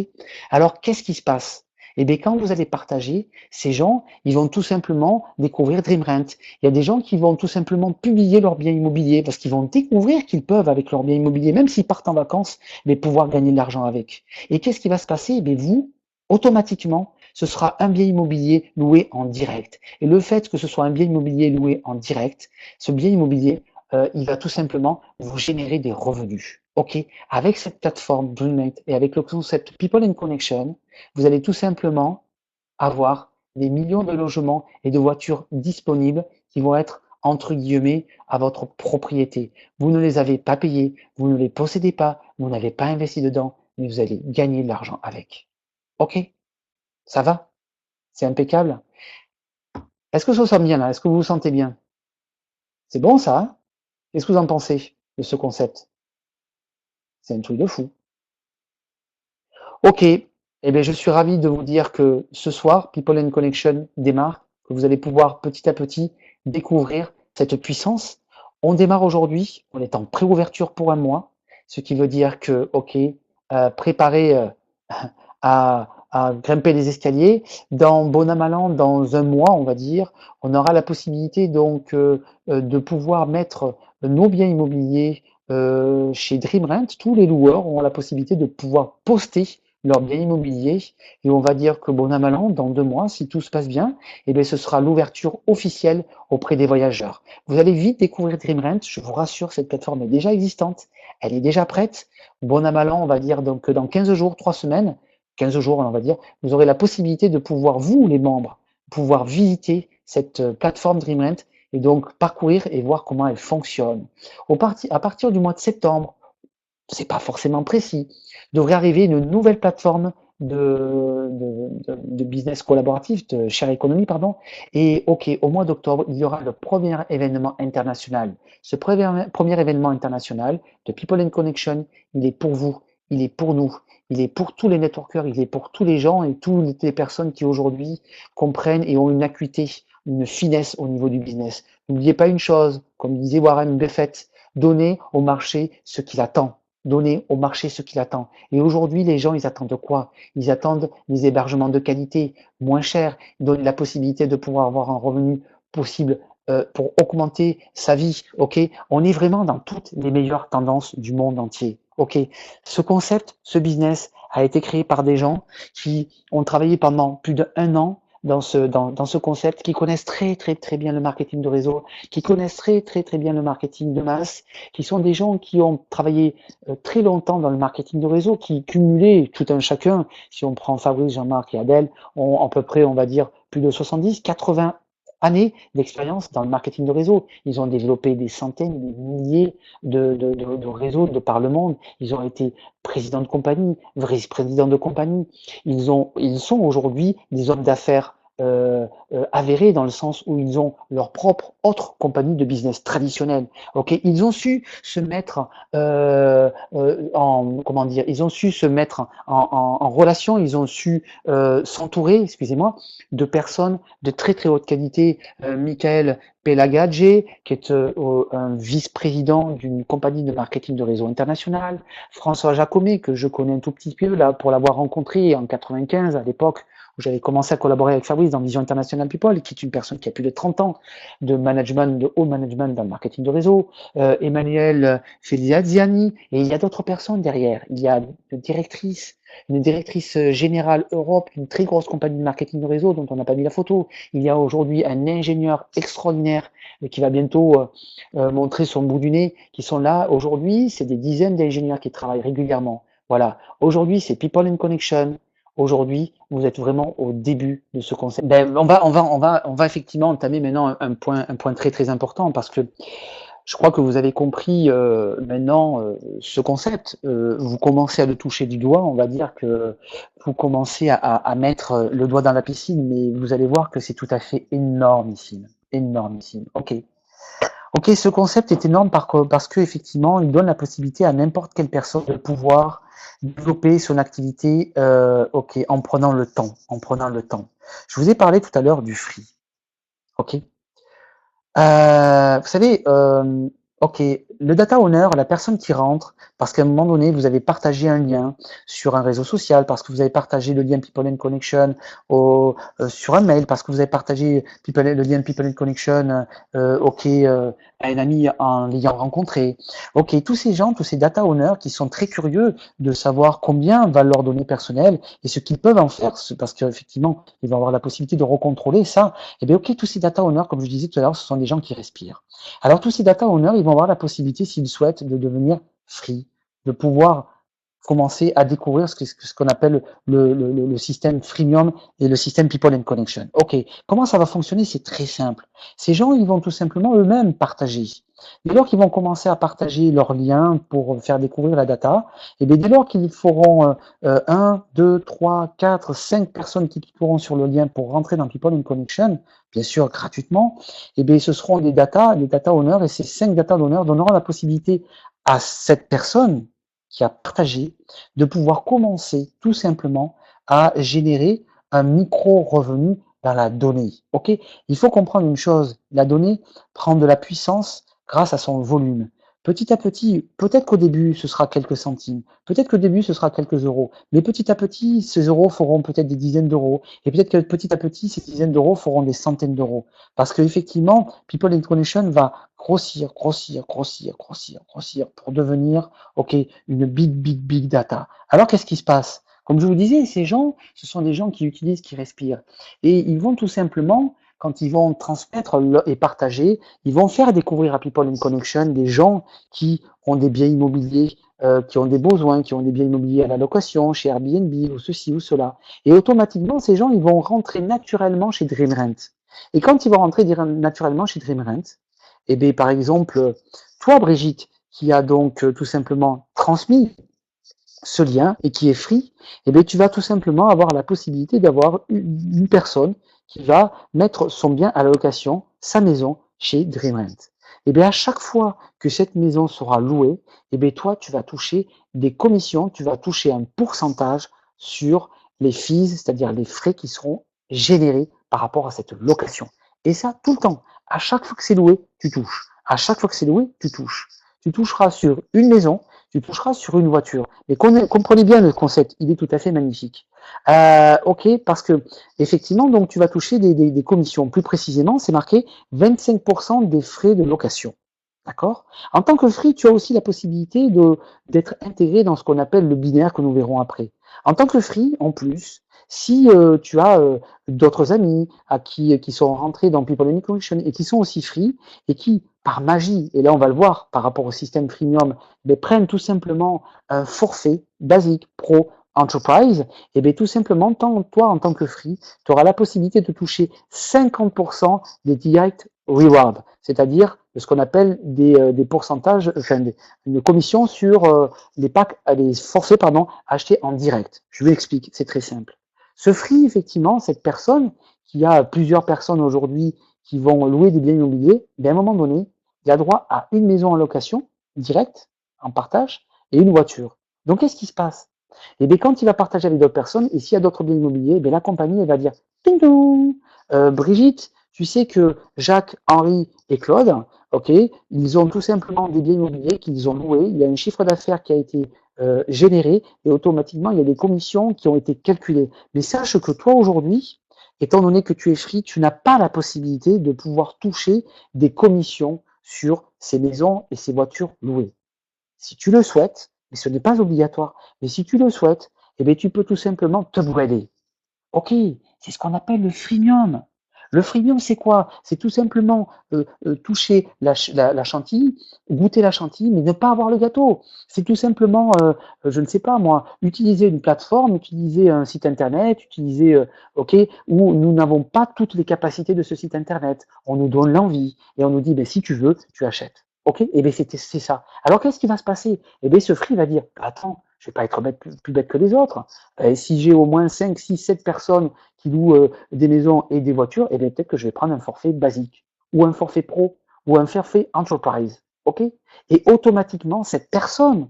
Alors, qu'est-ce qui se passe? Eh bien, quand vous allez partager, ces gens, ils vont tout simplement découvrir DreamRent. Il y a des gens qui vont tout simplement publier leurs biens immobiliers parce qu'ils vont découvrir qu'ils peuvent, avec leurs biens immobiliers, même s'ils partent en vacances, mais pouvoir gagner de l'argent avec. Et qu'est-ce qui va se passer? Eh bien, vous, automatiquement, ce sera un bien immobilier loué en direct. Et le fait que ce soit un bien immobilier loué en direct, ce bien immobilier, il va tout simplement vous générer des revenus. OK, avec cette plateforme DreamMate et avec le concept People in Connection, vous allez tout simplement avoir des millions de logements et de voitures disponibles qui vont être entre guillemets à votre propriété. Vous ne les avez pas payés, vous ne les possédez pas, vous n'avez pas investi dedans, mais vous allez gagner de l'argent avec. OK, ça va? C'est impeccable? Est-ce que ça vous sent bien là? Est-ce que vous vous sentez bien? C'est bon ça, hein? Qu'est-ce que vous en pensez de ce concept? C'est un truc de fou. Ok, eh bien, je suis ravi de vous dire que ce soir, People and Connection démarre, que vous allez pouvoir petit à petit découvrir cette puissance. On démarre aujourd'hui, on est en préouverture pour un mois, ce qui veut dire que, ok, préparez à grimper les escaliers. Dans bon an mal an, dans un mois, on va dire, on aura la possibilité donc de pouvoir mettre nos biens immobiliers chez DreamRent. Tous les loueurs auront la possibilité de pouvoir poster leurs biens immobiliers et on va dire que bon an mal an, dans 2 mois, si tout se passe bien, eh bien, ce sera l'ouverture officielle auprès des voyageurs. Vous allez vite découvrir DreamRent, je vous rassure, cette plateforme est déjà existante, elle est déjà prête. Bon an mal an, on va dire donc que dans 15 jours, 3 semaines, 15 jours, on va dire, vous aurez la possibilité de pouvoir, vous, les membres, pouvoir visiter cette plateforme DreamRent et donc parcourir et voir comment elle fonctionne. À partir du mois de septembre, c'est pas forcément précis, devrait arriver une nouvelle plateforme de business collaboratif, de share economy, pardon. Et ok, au mois d'octobre, il y aura le premier événement international. Ce premier événement international de People in Connection, il est pour vous, il est pour nous, il est pour tous les networkers, il est pour tous les gens et toutes les personnes qui aujourd'hui comprennent et ont une acuité, une finesse au niveau du business. N'oubliez pas une chose, comme disait Warren Buffett, donnez au marché ce qu'il attend. Donner au marché ce qu'il attend. Et aujourd'hui, les gens, ils attendent quoi? Ils attendent des hébergements de qualité, moins chers, donner la possibilité de pouvoir avoir un revenu possible pour augmenter sa vie. Ok, on est vraiment dans toutes les meilleures tendances du monde entier. Ok, ce concept, ce business a été créé par des gens qui ont travaillé pendant plus d'1 an dans ce concept, qui connaissent très bien le marketing de réseau, qui connaissent très bien le marketing de masse, qui sont des gens qui ont travaillé très longtemps dans le marketing de réseau, qui cumulaient tout un chacun, si on prend Fabrice, Jean-Marc et Adèle, ont à peu près, on va dire, plus de 70, 80 années d'expérience dans le marketing de réseau. Ils ont développé des centaines, des milliers de réseaux de par le monde. Ils ont été présidents de compagnie, vice-présidents de compagnie. Ils sont aujourd'hui des hommes d'affaires avérés dans le sens où ils ont leur propre autre compagnie de business traditionnelle. Ok, ils ont su se mettre en comment dire, ils ont su se mettre en relation, ils ont su s'entourer, excusez-moi, de personnes de très haute qualité. Michael Pelagadje, qui est un vice-président d'une compagnie de marketing de réseau international, François Jacomet, que je connais un tout petit peu là pour l'avoir rencontré en 95 à l'époque où j'avais commencé à collaborer avec Fabrice dans Vision International People, qui est une personne qui a plus de 30 ans de management, de haut management dans le marketing de réseau, Emmanuel Feliaziani, et il y a d'autres personnes derrière. Il y a une directrice générale Europe, une très grosse compagnie de marketing de réseau dont on n'a pas mis la photo. Il y a aujourd'hui un ingénieur extraordinaire qui va bientôt montrer son bout du nez, qui sont là. Aujourd'hui, c'est des dizaines d'ingénieurs qui travaillent régulièrement. Voilà. Aujourd'hui, c'est People in Connection. Aujourd'hui, vous êtes vraiment au début de ce concept. Ben, on va effectivement entamer maintenant un point très très important parce que je crois que vous avez compris maintenant ce concept. Vous commencez à le toucher du doigt. On va dire que vous commencez à mettre le doigt dans la piscine, mais vous allez voir que c'est tout à fait énormissime. Énormissime. Ok. Ok, ce concept est énorme parce que effectivement, il donne la possibilité à n'importe quelle personne de pouvoir développer son activité, ok, en prenant le temps, en prenant le temps. Je vous ai parlé tout à l'heure du free, ok. Vous savez, ok, le data owner, la personne qui rentre, parce qu'à un moment donné, vous avez partagé un lien sur un réseau social, parce que vous avez partagé le lien People and Connection sur un mail, parce que vous avez partagé le lien People and Connection, ok, à un ami en l'ayant rencontré. Ok, tous ces gens, tous ces data owners qui sont très curieux de savoir combien valent leurs données personnelles et ce qu'ils peuvent en faire, parce qu'effectivement, ils vont avoir la possibilité de recontrôler ça. Eh bien, ok, tous ces data owners, comme je disais tout à l'heure, ce sont des gens qui respirent. Alors, tous ces data owners, ils vont avoir la possibilité, s'ils souhaitent, de devenir free, de pouvoir commencer à découvrir ce qu'on appelle le système freemium et le système people and connection. Ok, comment ça va fonctionner? C'est très simple. Ces gens, ils vont tout simplement eux-mêmes partager. Dès lors qu'ils vont commencer à partager leurs liens pour faire découvrir la data, et bien dès lors qu'ils feront 1, 2, 3, 4, 5 personnes qui cliqueront sur le lien pour rentrer dans People in Connection, bien sûr gratuitement, et bien ce seront des data owners, et ces 5 data owners donneront la possibilité à cette personne qui a partagé de pouvoir commencer tout simplement à générer un micro-revenu dans la donnée. Ok, il faut comprendre une chose, la donnée prend de la puissance grâce à son volume. Petit à petit, peut-être qu'au début, ce sera quelques centimes, peut-être qu'au début, ce sera quelques euros, mais petit à petit, ces euros feront peut-être des dizaines d'euros, et peut-être que petit à petit, ces dizaines d'euros feront des centaines d'euros. Parce qu'effectivement, People in Connection va grossir, grossir, grossir, grossir, grossir, pour devenir, ok, une big data. Alors, qu'est-ce qui se passe? Comme je vous disais, ces gens, ce sont des gens qui utilisent, qui respirent. Et ils vont tout simplement, quand ils vont transmettre et partager, ils vont faire découvrir à People in Connection des gens qui ont des biens immobiliers, qui ont des besoins, qui ont des biens immobiliers à la location, chez Airbnb, ou ceci ou cela. Et automatiquement, ces gens, ils vont rentrer naturellement chez DreamRent. Et quand ils vont rentrer naturellement chez DreamRent, eh bien, par exemple, toi, Brigitte, qui a donc tout simplement transmis ce lien et qui est free, eh bien, tu vas tout simplement avoir la possibilité d'avoir une personne qui va mettre son bien à la location, sa maison, chez DreamRent. Et bien, à chaque fois que cette maison sera louée, et bien, toi, tu vas toucher des commissions, tu vas toucher un pourcentage sur les fees, c'est-à-dire les frais qui seront générés par rapport à cette location. Et ça, tout le temps. À chaque fois que c'est loué, tu touches. À chaque fois que c'est loué, tu touches. Tu toucheras sur une maison, tu toucheras sur une voiture. Mais comprenez bien le concept, il est tout à fait magnifique. Ok, parce que effectivement, donc tu vas toucher des commissions. Plus précisément, c'est marqué 25% des frais de location. D'accord? En tant que free, tu as aussi la possibilité d'être intégré dans ce qu'on appelle le binaire que nous verrons après. En tant que free, en plus, si tu as d'autres amis qui sont rentrés dans People in Connection et qui sont aussi free et qui, par magie, et là on va le voir par rapport au système freemium, prennent tout simplement un forfait basique pro Enterprise, et bien tout simplement, toi en tant que free, tu auras la possibilité de toucher 50% des direct rewards, c'est-à-dire ce qu'on appelle des pourcentages, enfin une commission sur les packs, les forfaits pardon, achetés en direct. Je vous explique, c'est très simple. Ce free, effectivement, cette personne qui a plusieurs personnes aujourd'hui qui vont louer des biens immobiliers, à un moment donné, il a droit à une maison en location directe, en partage, et une voiture. Donc, qu'est-ce qui se passe? Et bien, quand il va partager avec d'autres personnes, et s'il y a d'autres biens immobiliers, la compagnie, elle va dire, ding dong, Brigitte, tu sais que Jacques, Henri et Claude, ok, ils ont tout simplement des biens immobiliers qu'ils ont loués. Il y a un chiffre d'affaires qui a été générés et automatiquement, il y a des commissions qui ont été calculées. Mais sache que toi, aujourd'hui, étant donné que tu es free, tu n'as pas la possibilité de pouvoir toucher des commissions sur ces maisons et ces voitures louées. Si tu le souhaites, mais ce n'est pas obligatoire, mais si tu le souhaites, eh bien, tu peux tout simplement te brader. Ok, c'est ce qu'on appelle le freemium. Le freemium, c'est quoi? C'est tout simplement toucher la chantilly, goûter la chantilly, mais ne pas avoir le gâteau. C'est tout simplement, je ne sais pas moi, utiliser une plateforme, utiliser un site internet, utiliser, ok, où nous n'avons pas toutes les capacités de ce site internet. On nous donne l'envie et on nous dit, ben, si tu veux, tu achètes. Ok, et bien c'est ça. Alors qu'est-ce qui va se passer? Eh bien ce free va dire, attends, je vais pas être bête, plus bête que les autres. Si j'ai au moins 5, 6, 7 personnes qui louent des maisons et des voitures, eh bien peut-être que je vais prendre un forfait basique, ou un forfait pro, ou un forfait enterprise. Ok? Et automatiquement, cette personne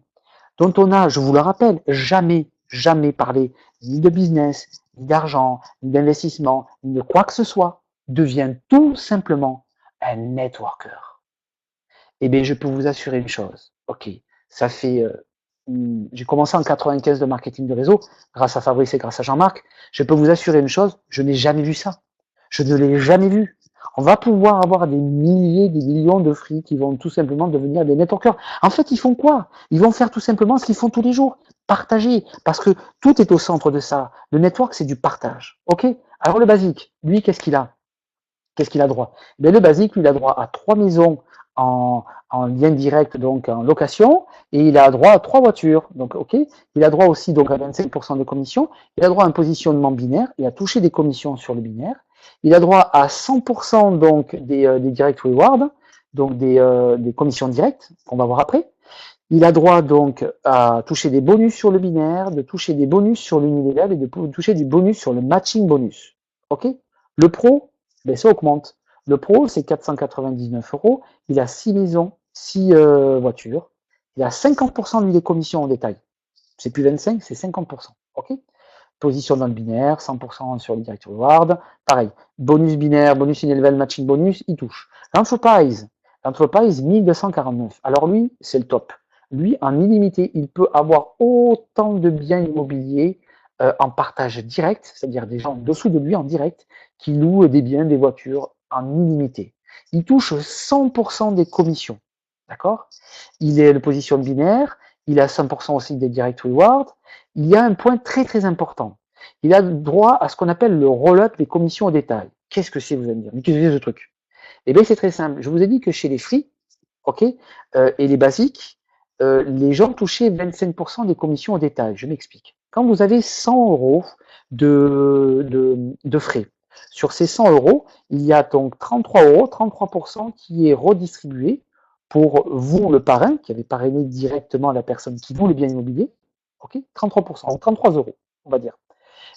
dont on a, je vous le rappelle, jamais parlé ni de business, ni d'argent, ni d'investissement, ni de quoi que ce soit, devient tout simplement un networker. Eh bien, je peux vous assurer une chose. Ok, ça fait, j'ai commencé en 95 de marketing de réseau, grâce à Fabrice et grâce à Jean-Marc. Je peux vous assurer une chose, je n'ai jamais vu ça. Je ne l'ai jamais vu. On va pouvoir avoir des milliers, des millions de free qui vont tout simplement devenir des networkers. En fait, ils font quoi? Ils vont faire tout simplement ce qu'ils font tous les jours. Partager. Parce que tout est au centre de ça. Le network, c'est du partage. Ok? Alors le basique, lui, qu'est-ce qu'il a? Qu'est-ce qu'il a droit? Ben, le basique, lui, il a droit à 3 maisons en lien direct, donc en location, et il a droit à 3 voitures. Donc, ok. Il a droit aussi donc à 25% de commission. Il a droit à un positionnement binaire et à toucher des commissions sur le binaire. Il a droit à 100% donc des direct rewards, donc des commissions directes qu'on va voir après. Il a droit donc à toucher des bonus sur le binaire, de toucher des bonus sur l'unilevel et de toucher du bonus sur le matching bonus. Ok? Le pro, ben ça augmente. Le pro, c'est 499 euros. Il a 6 maisons, 6 voitures. Il a 50% lui des commissions en détail. C'est plus 25, c'est 50%. Ok? Position dans le binaire, 100% sur le direct reward. Pareil. Bonus binaire, bonus in level, matching bonus, il touche. L'entreprise 1249. Alors lui, c'est le top. Lui, en illimité, il peut avoir autant de biens immobiliers en partage direct, c'est-à-dire des gens en dessous de lui en direct, qui louent des biens, des voitures en illimité. Il touche 100% des commissions. D'accord? Il est le position binaire, il a 100% aussi des direct rewards. Il y a un point très très important. Il a droit à ce qu'on appelle le roll-up des commissions au détail. Qu'est-ce que c'est, vous allez me dire? Mais qu'est-ce que c'est ce truc? Eh bien, c'est très simple. Je vous ai dit que chez les free, ok, et les basiques, les gens touchaient 25% des commissions au détail. Je m'explique. Quand vous avez 100 euros de frais, sur ces 100 euros, il y a donc 33 euros, 33% qui est redistribué pour vous, le parrain, qui avait parrainé directement la personne qui loue le bien immobilier. Ok, 33%, 33 euros, on va dire.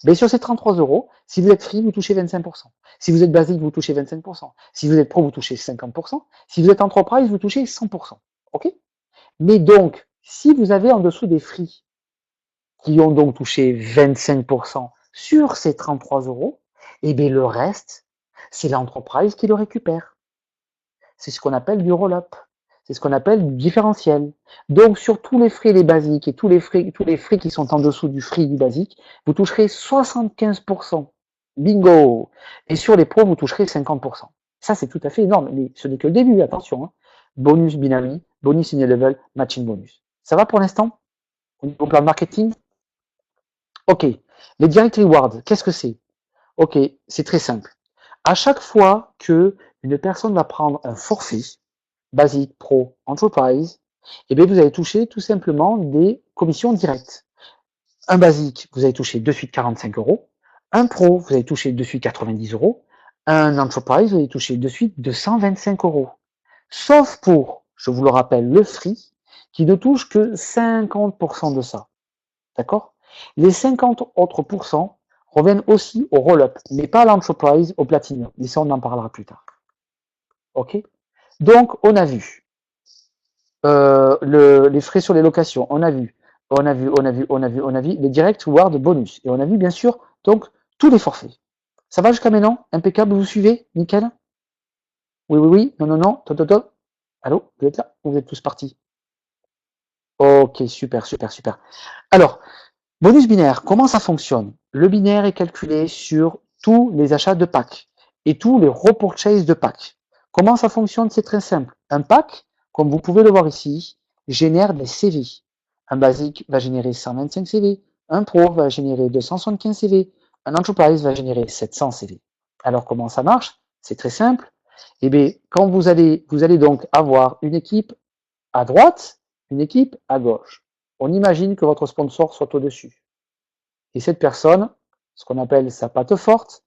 Mais sur ces 33 euros, si vous êtes free, vous touchez 25%. Si vous êtes basique, vous touchez 25%. Si vous êtes pro, vous touchez 50%. Si vous êtes entreprise, vous touchez 100%. OK? Mais donc, si vous avez en dessous des free qui ont donc touché 25% sur ces 33 euros, et bien le reste, c'est l'entreprise qui le récupère. C'est ce qu'on appelle du roll-up. C'est ce qu'on appelle du différentiel. Donc, sur tous les frais, les basiques et tous les frais qui sont en dessous du free du basique, vous toucherez 75%. Bingo! Et sur les pros, vous toucherez 50%. Ça, c'est tout à fait énorme. Mais ce n'est que le début, attention. Hein. Bonus binary, bonus in level, matching bonus. Ça va pour l'instant? Au niveau plan marketing? Ok. Les direct rewards, qu'est-ce que c'est? Ok, c'est très simple. À chaque fois que une personne va prendre un forfait, basique, pro, enterprise, et bien vous allez toucher tout simplement des commissions directes. Un basique, vous allez toucher de suite 45 euros. Un pro, vous allez toucher de suite 90 euros. Un enterprise, vous allez toucher de suite 225 euros. Sauf pour, je vous le rappelle, le free, qui ne touche que 50% de ça. D'accord? Les 50 autres pourcents reviennent aussi au roll-up, mais pas à l'enterprise, au platinum. Mais ça, on en parlera plus tard. Ok? Donc, on a vu les frais sur les locations, on a vu les direct reward bonus, et on a vu bien sûr donc tous les forfaits. Ça va jusqu'à maintenant? Impeccable, vous suivez? Nickel? Oui, oui, oui, non, non, non, allô, vous êtes là? Vous êtes tous partis? Ok, super, super, super. Alors, bonus binaire, comment ça fonctionne? Le binaire est calculé sur tous les achats de pack et tous les repurchases de pack. Comment ça fonctionne? C'est très simple. Un pack, comme vous pouvez le voir ici, génère des CV. Un basique va générer 125 CV, un pro va générer 275 CV, un enterprise va générer 700 CV. Alors comment ça marche? C'est très simple. Eh bien, quand vous allez donc avoir une équipe à droite, une équipe à gauche. On imagine que votre sponsor soit au-dessus. Et cette personne, ce qu'on appelle sa patte forte,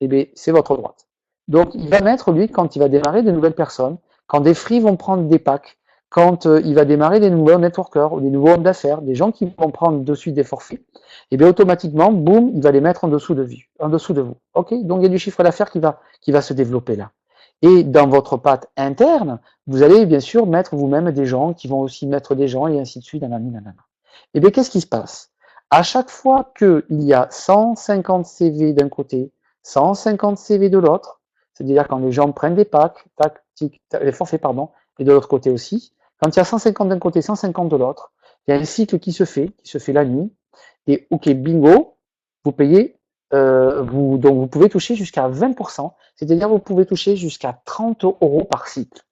eh bien, c'est votre droite. Donc, il va mettre, lui, quand il va démarrer de nouvelles personnes, quand des free vont prendre des packs, quand il va démarrer des nouveaux networkers ou des nouveaux hommes d'affaires, des gens qui vont prendre de suite des forfaits, et bien automatiquement, boum, il va les mettre en dessous de vous. Ok? Donc il y a du chiffre d'affaires qui va se développer là. Et dans votre patte interne, vous allez bien sûr mettre vous-même des gens qui vont aussi mettre des gens et ainsi de suite. Nanana. Et bien qu'est-ce qui se passe? À chaque fois qu'il y a 150 CV d'un côté, 150 CV de l'autre, c'est-à-dire quand les gens prennent des packs, tac, tic, tac, les forfaits, pardon, et de l'autre côté aussi, quand il y a 150 d'un côté, 150 de l'autre, il y a un cycle qui se fait la nuit, et ok, bingo, vous payez, donc vous pouvez toucher jusqu'à 20%, c'est-à-dire vous pouvez toucher jusqu'à 30 euros par cycle.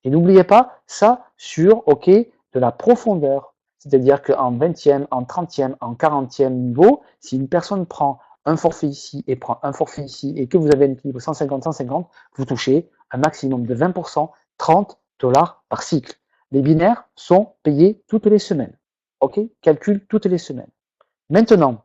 Et n'oubliez pas ça sur ok de la profondeur, c'est-à-dire qu'en 20e, en 30e, en 40e niveau, si une personne prend un forfait ici et prend un forfait ici et que vous avez un équilibre 150-150, vous touchez un maximum de 20%, 30 dollars par cycle. Les binaires sont payés toutes les semaines. Ok, calcul toutes les semaines. Maintenant,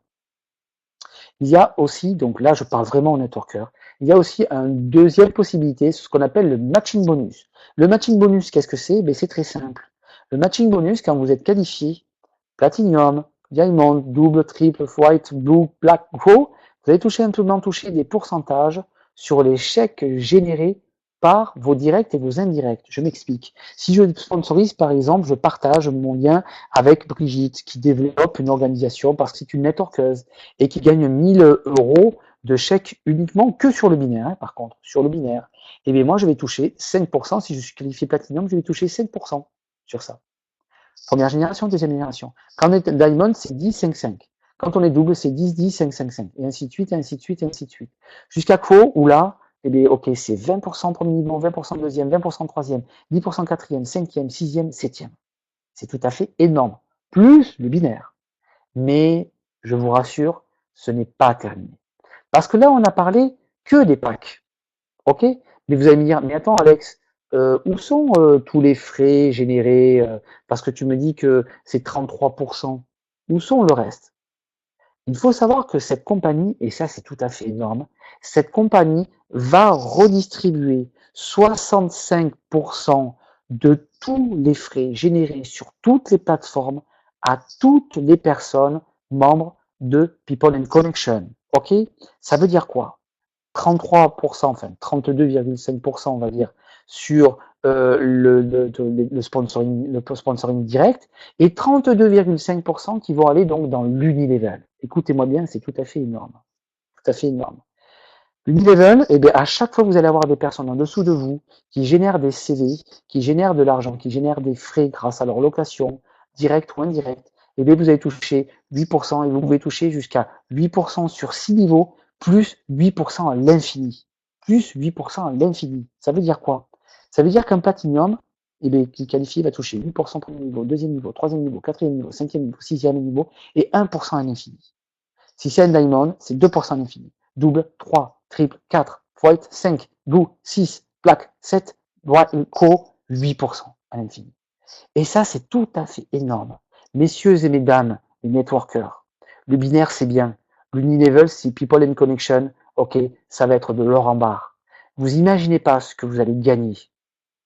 il y a aussi, donc là je parle vraiment au networker, il y a aussi une deuxième possibilité, ce qu'on appelle le matching bonus. Le matching bonus, qu'est-ce que c'est? C'est très simple. Le matching bonus, quand vous êtes qualifié, Platinum, Diamond, double, triple, white, blue, black, go, vous allez toucher des pourcentages sur les chèques générés par vos directs et vos indirects. Je m'explique. Si je sponsorise, par exemple, je partage mon lien avec Brigitte, qui développe une organisation parce que c'est une networkeuse et qui gagne 1000 euros de chèques uniquement que sur le binaire, hein, par contre, sur le binaire. Et bien moi, je vais toucher 5%. Si je suis qualifié Platinum, je vais toucher 5% sur ça. Première génération, deuxième génération. Quand on est Diamond, c'est 10, 5, 5. Quand on est double, c'est 10, 10, 5, 5, 5. Et ainsi de suite, et ainsi de suite, et ainsi de suite. Jusqu'à Quo, où là, eh bien, ok, c'est 20% premier niveau, 20% deuxième, 20% troisième, 10% quatrième, cinquième, sixième, septième. C'est tout à fait énorme. Plus le binaire. Mais, je vous rassure, ce n'est pas terminé. Parce que là, on a parlé que des packs. Ok? Mais vous allez me dire, mais attends, Alex, où sont tous les frais générés parce que tu me dis que c'est 33%. Où sont le reste? Il faut savoir que cette compagnie, et ça c'est tout à fait énorme, cette compagnie va redistribuer 65% de tous les frais générés sur toutes les plateformes à toutes les personnes membres de People and Connection. Ok? Ça veut dire quoi? 33%, enfin 32,5%, on va dire, sur le sponsoring direct et 32,5% qui vont aller donc dans l'unilevel. Écoutez-moi bien, c'est tout à fait énorme. Tout à fait énorme. L'unilevel, eh bien, à chaque fois que vous allez avoir des personnes en dessous de vous qui génèrent des CV, qui génèrent de l'argent, qui génèrent des frais grâce à leur location, direct ou indirect, eh bien, vous allez toucher 8% et vous pouvez toucher jusqu'à 8% sur 6 niveaux, plus 8% à l'infini. Plus 8% à l'infini. Ça veut dire quoi? Ça veut dire qu'un platinum, eh bien, qui est qualifié, va toucher 8% premier niveau, deuxième niveau, troisième niveau, quatrième niveau, cinquième niveau, sixième niveau et 1% à l'infini. Si c'est un diamond, c'est 2% à l'infini. Double, 3, triple, 4, white, 5, blue, 6, black, 7, co, 8% à l'infini. Et ça, c'est tout à fait énorme. Messieurs et mesdames, les networkers, le binaire, c'est bien. L'unilevel, c'est people and connection. Ok, ça va être de l'or en barre. Vous imaginez pas ce que vous allez gagner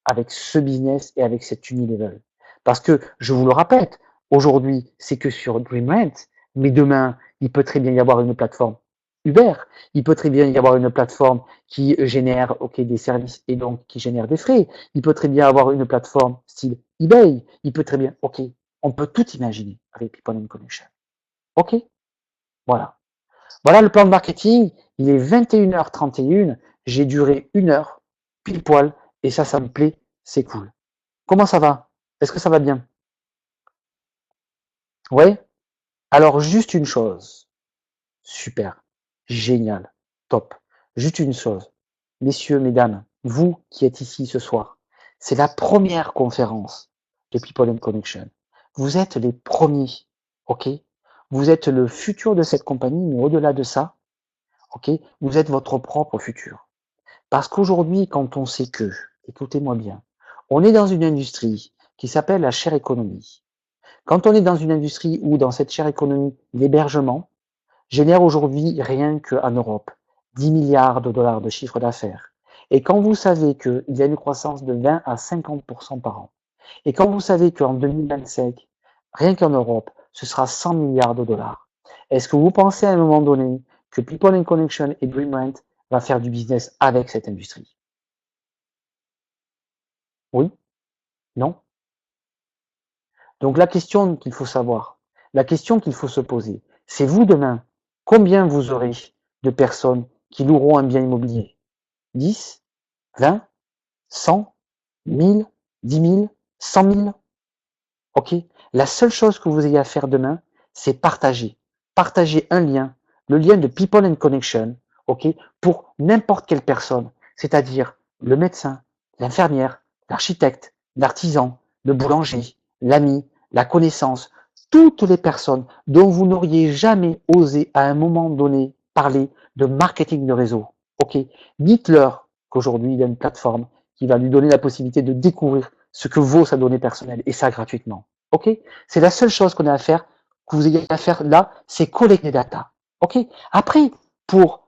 avec ce business et avec cet unilevel. Parce que, je vous le répète, aujourd'hui, c'est que sur DreamRent, mais demain, il peut très bien y avoir une plateforme Uber, il peut très bien y avoir une plateforme qui génère des services et donc qui génère des frais. Il peut très bien avoir une plateforme style eBay. Il peut très bien, on peut tout imaginer avec People and Connection. Ok, voilà. Voilà le plan de marketing. Il est 21h31. J'ai duré 1 heure, pile poil, et ça me plaît, c'est cool. Comment ça va? Est-ce que ça va bien? Ouais. Alors, juste une chose. Super. Génial. Top. Juste une chose. Messieurs, mesdames, vous qui êtes ici ce soir, c'est la première conférence de People and Connection. Vous êtes les premiers. OK? Vous êtes le futur de cette compagnie, mais au-delà de ça, OK? Vous êtes votre propre futur. Parce qu'aujourd'hui, quand on sait que, écoutez-moi bien, on est dans une industrie qui s'appelle la share economy. Quand on est dans une industrie où, dans cette share economy, l'hébergement génère aujourd'hui, rien qu'en Europe, 10 milliards de dollars de chiffre d'affaires. Et quand vous savez qu'il y a une croissance de 20 à 50% par an, et quand vous savez qu'en 2025, rien qu'en Europe, ce sera 100 milliards de dollars, est-ce que vous pensez à un moment donné que People in Connection et DreamRent va faire du business avec cette industrie? Oui? Non? Donc la question qu'il faut savoir, la question qu'il faut se poser, c'est vous demain, combien vous aurez de personnes qui loueront un bien immobilier? 10, 20, 100, 1000, 10 000, 100 000? Ok? La seule chose que vous ayez à faire demain, c'est partager. Partager un lien, le lien de People and Connection, ok? Pour n'importe quelle personne, c'est-à-dire le médecin, l'infirmière, l'architecte, l'artisan, le boulanger, l'ami, la connaissance, toutes les personnes dont vous n'auriez jamais osé à un moment donné parler de marketing de réseau. Ok? Dites-leur qu'aujourd'hui, il y a une plateforme qui va lui donner la possibilité de découvrir ce que vaut sa donnée personnelle, et ça gratuitement. Ok? C'est la seule chose qu'on a à faire, que vous ayez à faire là, c'est collecter des data. Ok? Après, pour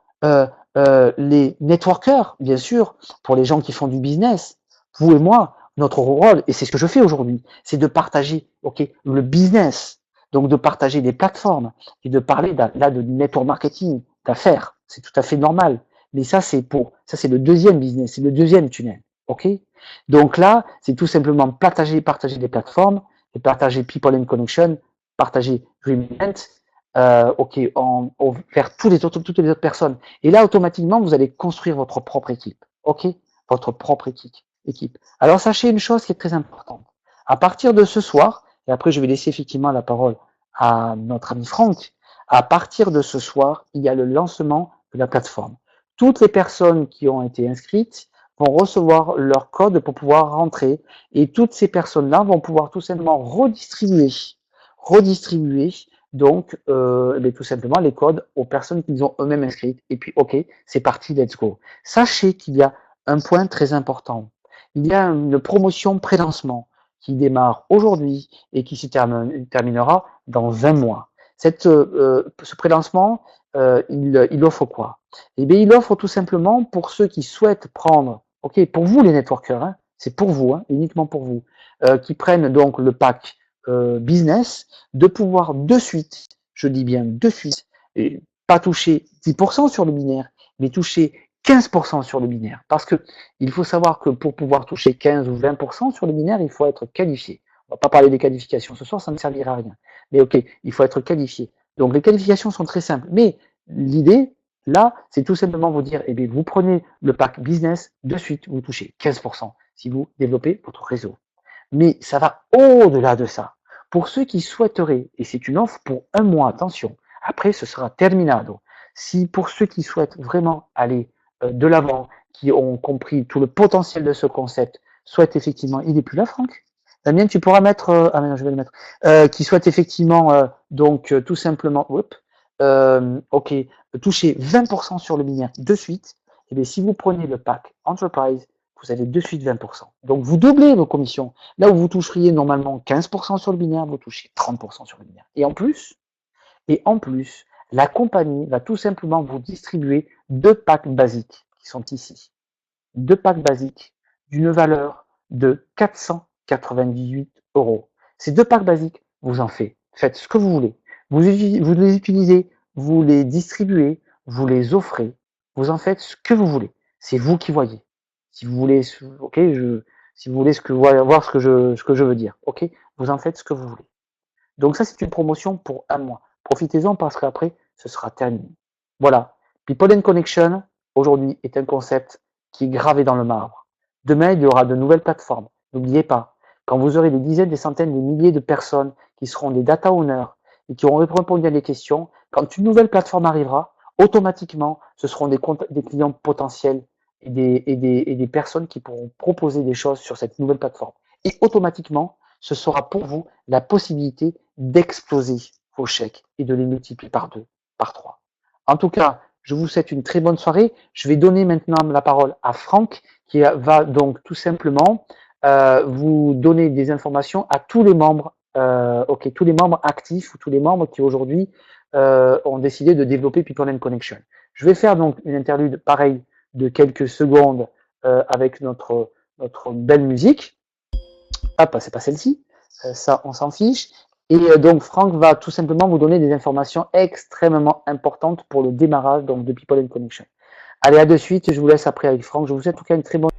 les networkers, bien sûr, pour les gens qui font du business, vous et moi, notre rôle, et c'est ce que je fais aujourd'hui, c'est de partager, ok, le business, donc de partager des plateformes et de parler là de network marketing, d'affaires, c'est tout à fait normal. Mais ça, c'est le deuxième business, c'est le deuxième tunnel, ok? Donc là, c'est tout simplement partager des plateformes, et partager People and Connection, partager Reinvent, ok, vers toutes les autres personnes. Et là, automatiquement, vous allez construire votre propre équipe, ok, votre propre équipe. Alors sachez une chose qui est très importante. À partir de ce soir, et après je vais laisser effectivement la parole à notre ami Franck, à partir de ce soir, il y a le lancement de la plateforme. Toutes les personnes qui ont été inscrites vont recevoir leur code pour pouvoir rentrer, et toutes ces personnes-là vont pouvoir tout simplement redistribuer donc tout simplement les codes aux personnes qu'ils ont eux-mêmes inscrites. Et puis ok, c'est parti, let's go. Sachez qu'il y a un point très important. Il y a une promotion pré-lancement qui démarre aujourd'hui et qui se terminera dans 20 mois. Ce pré-lancement, il offre quoi? Eh bien, il offre tout simplement pour ceux qui souhaitent prendre, ok, pour vous les networkers, hein, c'est pour vous, hein, uniquement pour vous, qui prennent donc le pack business, de pouvoir de suite, je dis bien de suite, et pas toucher 10% sur le binaire, mais toucher 15% sur le binaire. Parce que il faut savoir que pour pouvoir toucher 15 ou 20% sur le binaire, il faut être qualifié. On va pas parler des qualifications ce soir, ça ne servira à rien. Mais ok, il faut être qualifié. Donc les qualifications sont très simples. Mais l'idée, là, c'est tout simplement vous dire, eh bien, vous prenez le pack business, de suite, vous touchez 15% si vous développez votre réseau. Mais ça va au-delà de ça. Pour ceux qui souhaiteraient, et c'est une offre pour un mois, attention, après ce sera terminado. Si pour ceux qui souhaitent vraiment aller de l'avant, qui ont compris tout le potentiel de ce concept, souhaitent effectivement, il n'est plus là, Franck. Damien, tu pourras mettre, ah non, je vais le mettre, qui souhaitent effectivement, tout simplement, ok, toucher 20% sur le binaire de suite, et bien si vous prenez le pack Enterprise, vous avez de suite 20%. Donc vous doublez vos commissions. Là où vous toucheriez normalement 15% sur le binaire, vous touchez 30% sur le binaire. Et en plus, la compagnie va tout simplement vous distribuer 2 packs basiques qui sont ici. 2 packs basiques d'une valeur de 498 €. Ces 2 packs basiques, vous en faites ce que vous voulez. Vous les utilisez, vous les distribuez, vous les offrez, vous en faites ce que vous voulez. C'est vous qui voyez. Si vous voulez, ok, si vous voulez voir ce que je veux dire, ok, vous en faites ce que vous voulez. Donc ça, c'est une promotion pour un mois. Profitez-en parce qu'après, ce sera terminé. Voilà. People and Connection, aujourd'hui, est un concept qui est gravé dans le marbre. Demain, il y aura de nouvelles plateformes. N'oubliez pas, quand vous aurez des dizaines, des centaines, des milliers de personnes qui seront des data owners et qui auront répondu à des questions, quand une nouvelle plateforme arrivera, automatiquement, ce seront des clients potentiels et des personnes qui pourront proposer des choses sur cette nouvelle plateforme. Et automatiquement, ce sera pour vous la possibilité d'exploser vos chèques et de les multiplier par 2, par 3. En tout cas, je vous souhaite une très bonne soirée. Je vais donner maintenant la parole à Franck qui va donc tout simplement vous donner des informations à tous les membres, tous les membres actifs ou tous les membres qui aujourd'hui ont décidé de développer People and Connection. Je vais faire donc une interlude pareille de quelques secondes avec notre belle musique. Hop, c'est pas celle-ci, ça on s'en fiche. Et donc Franck va tout simplement vous donner des informations extrêmement importantes pour le démarrage donc de People and Connection. Allez, à de suite, je vous laisse après avec Franck. Je vous souhaite en tout cas une très bonne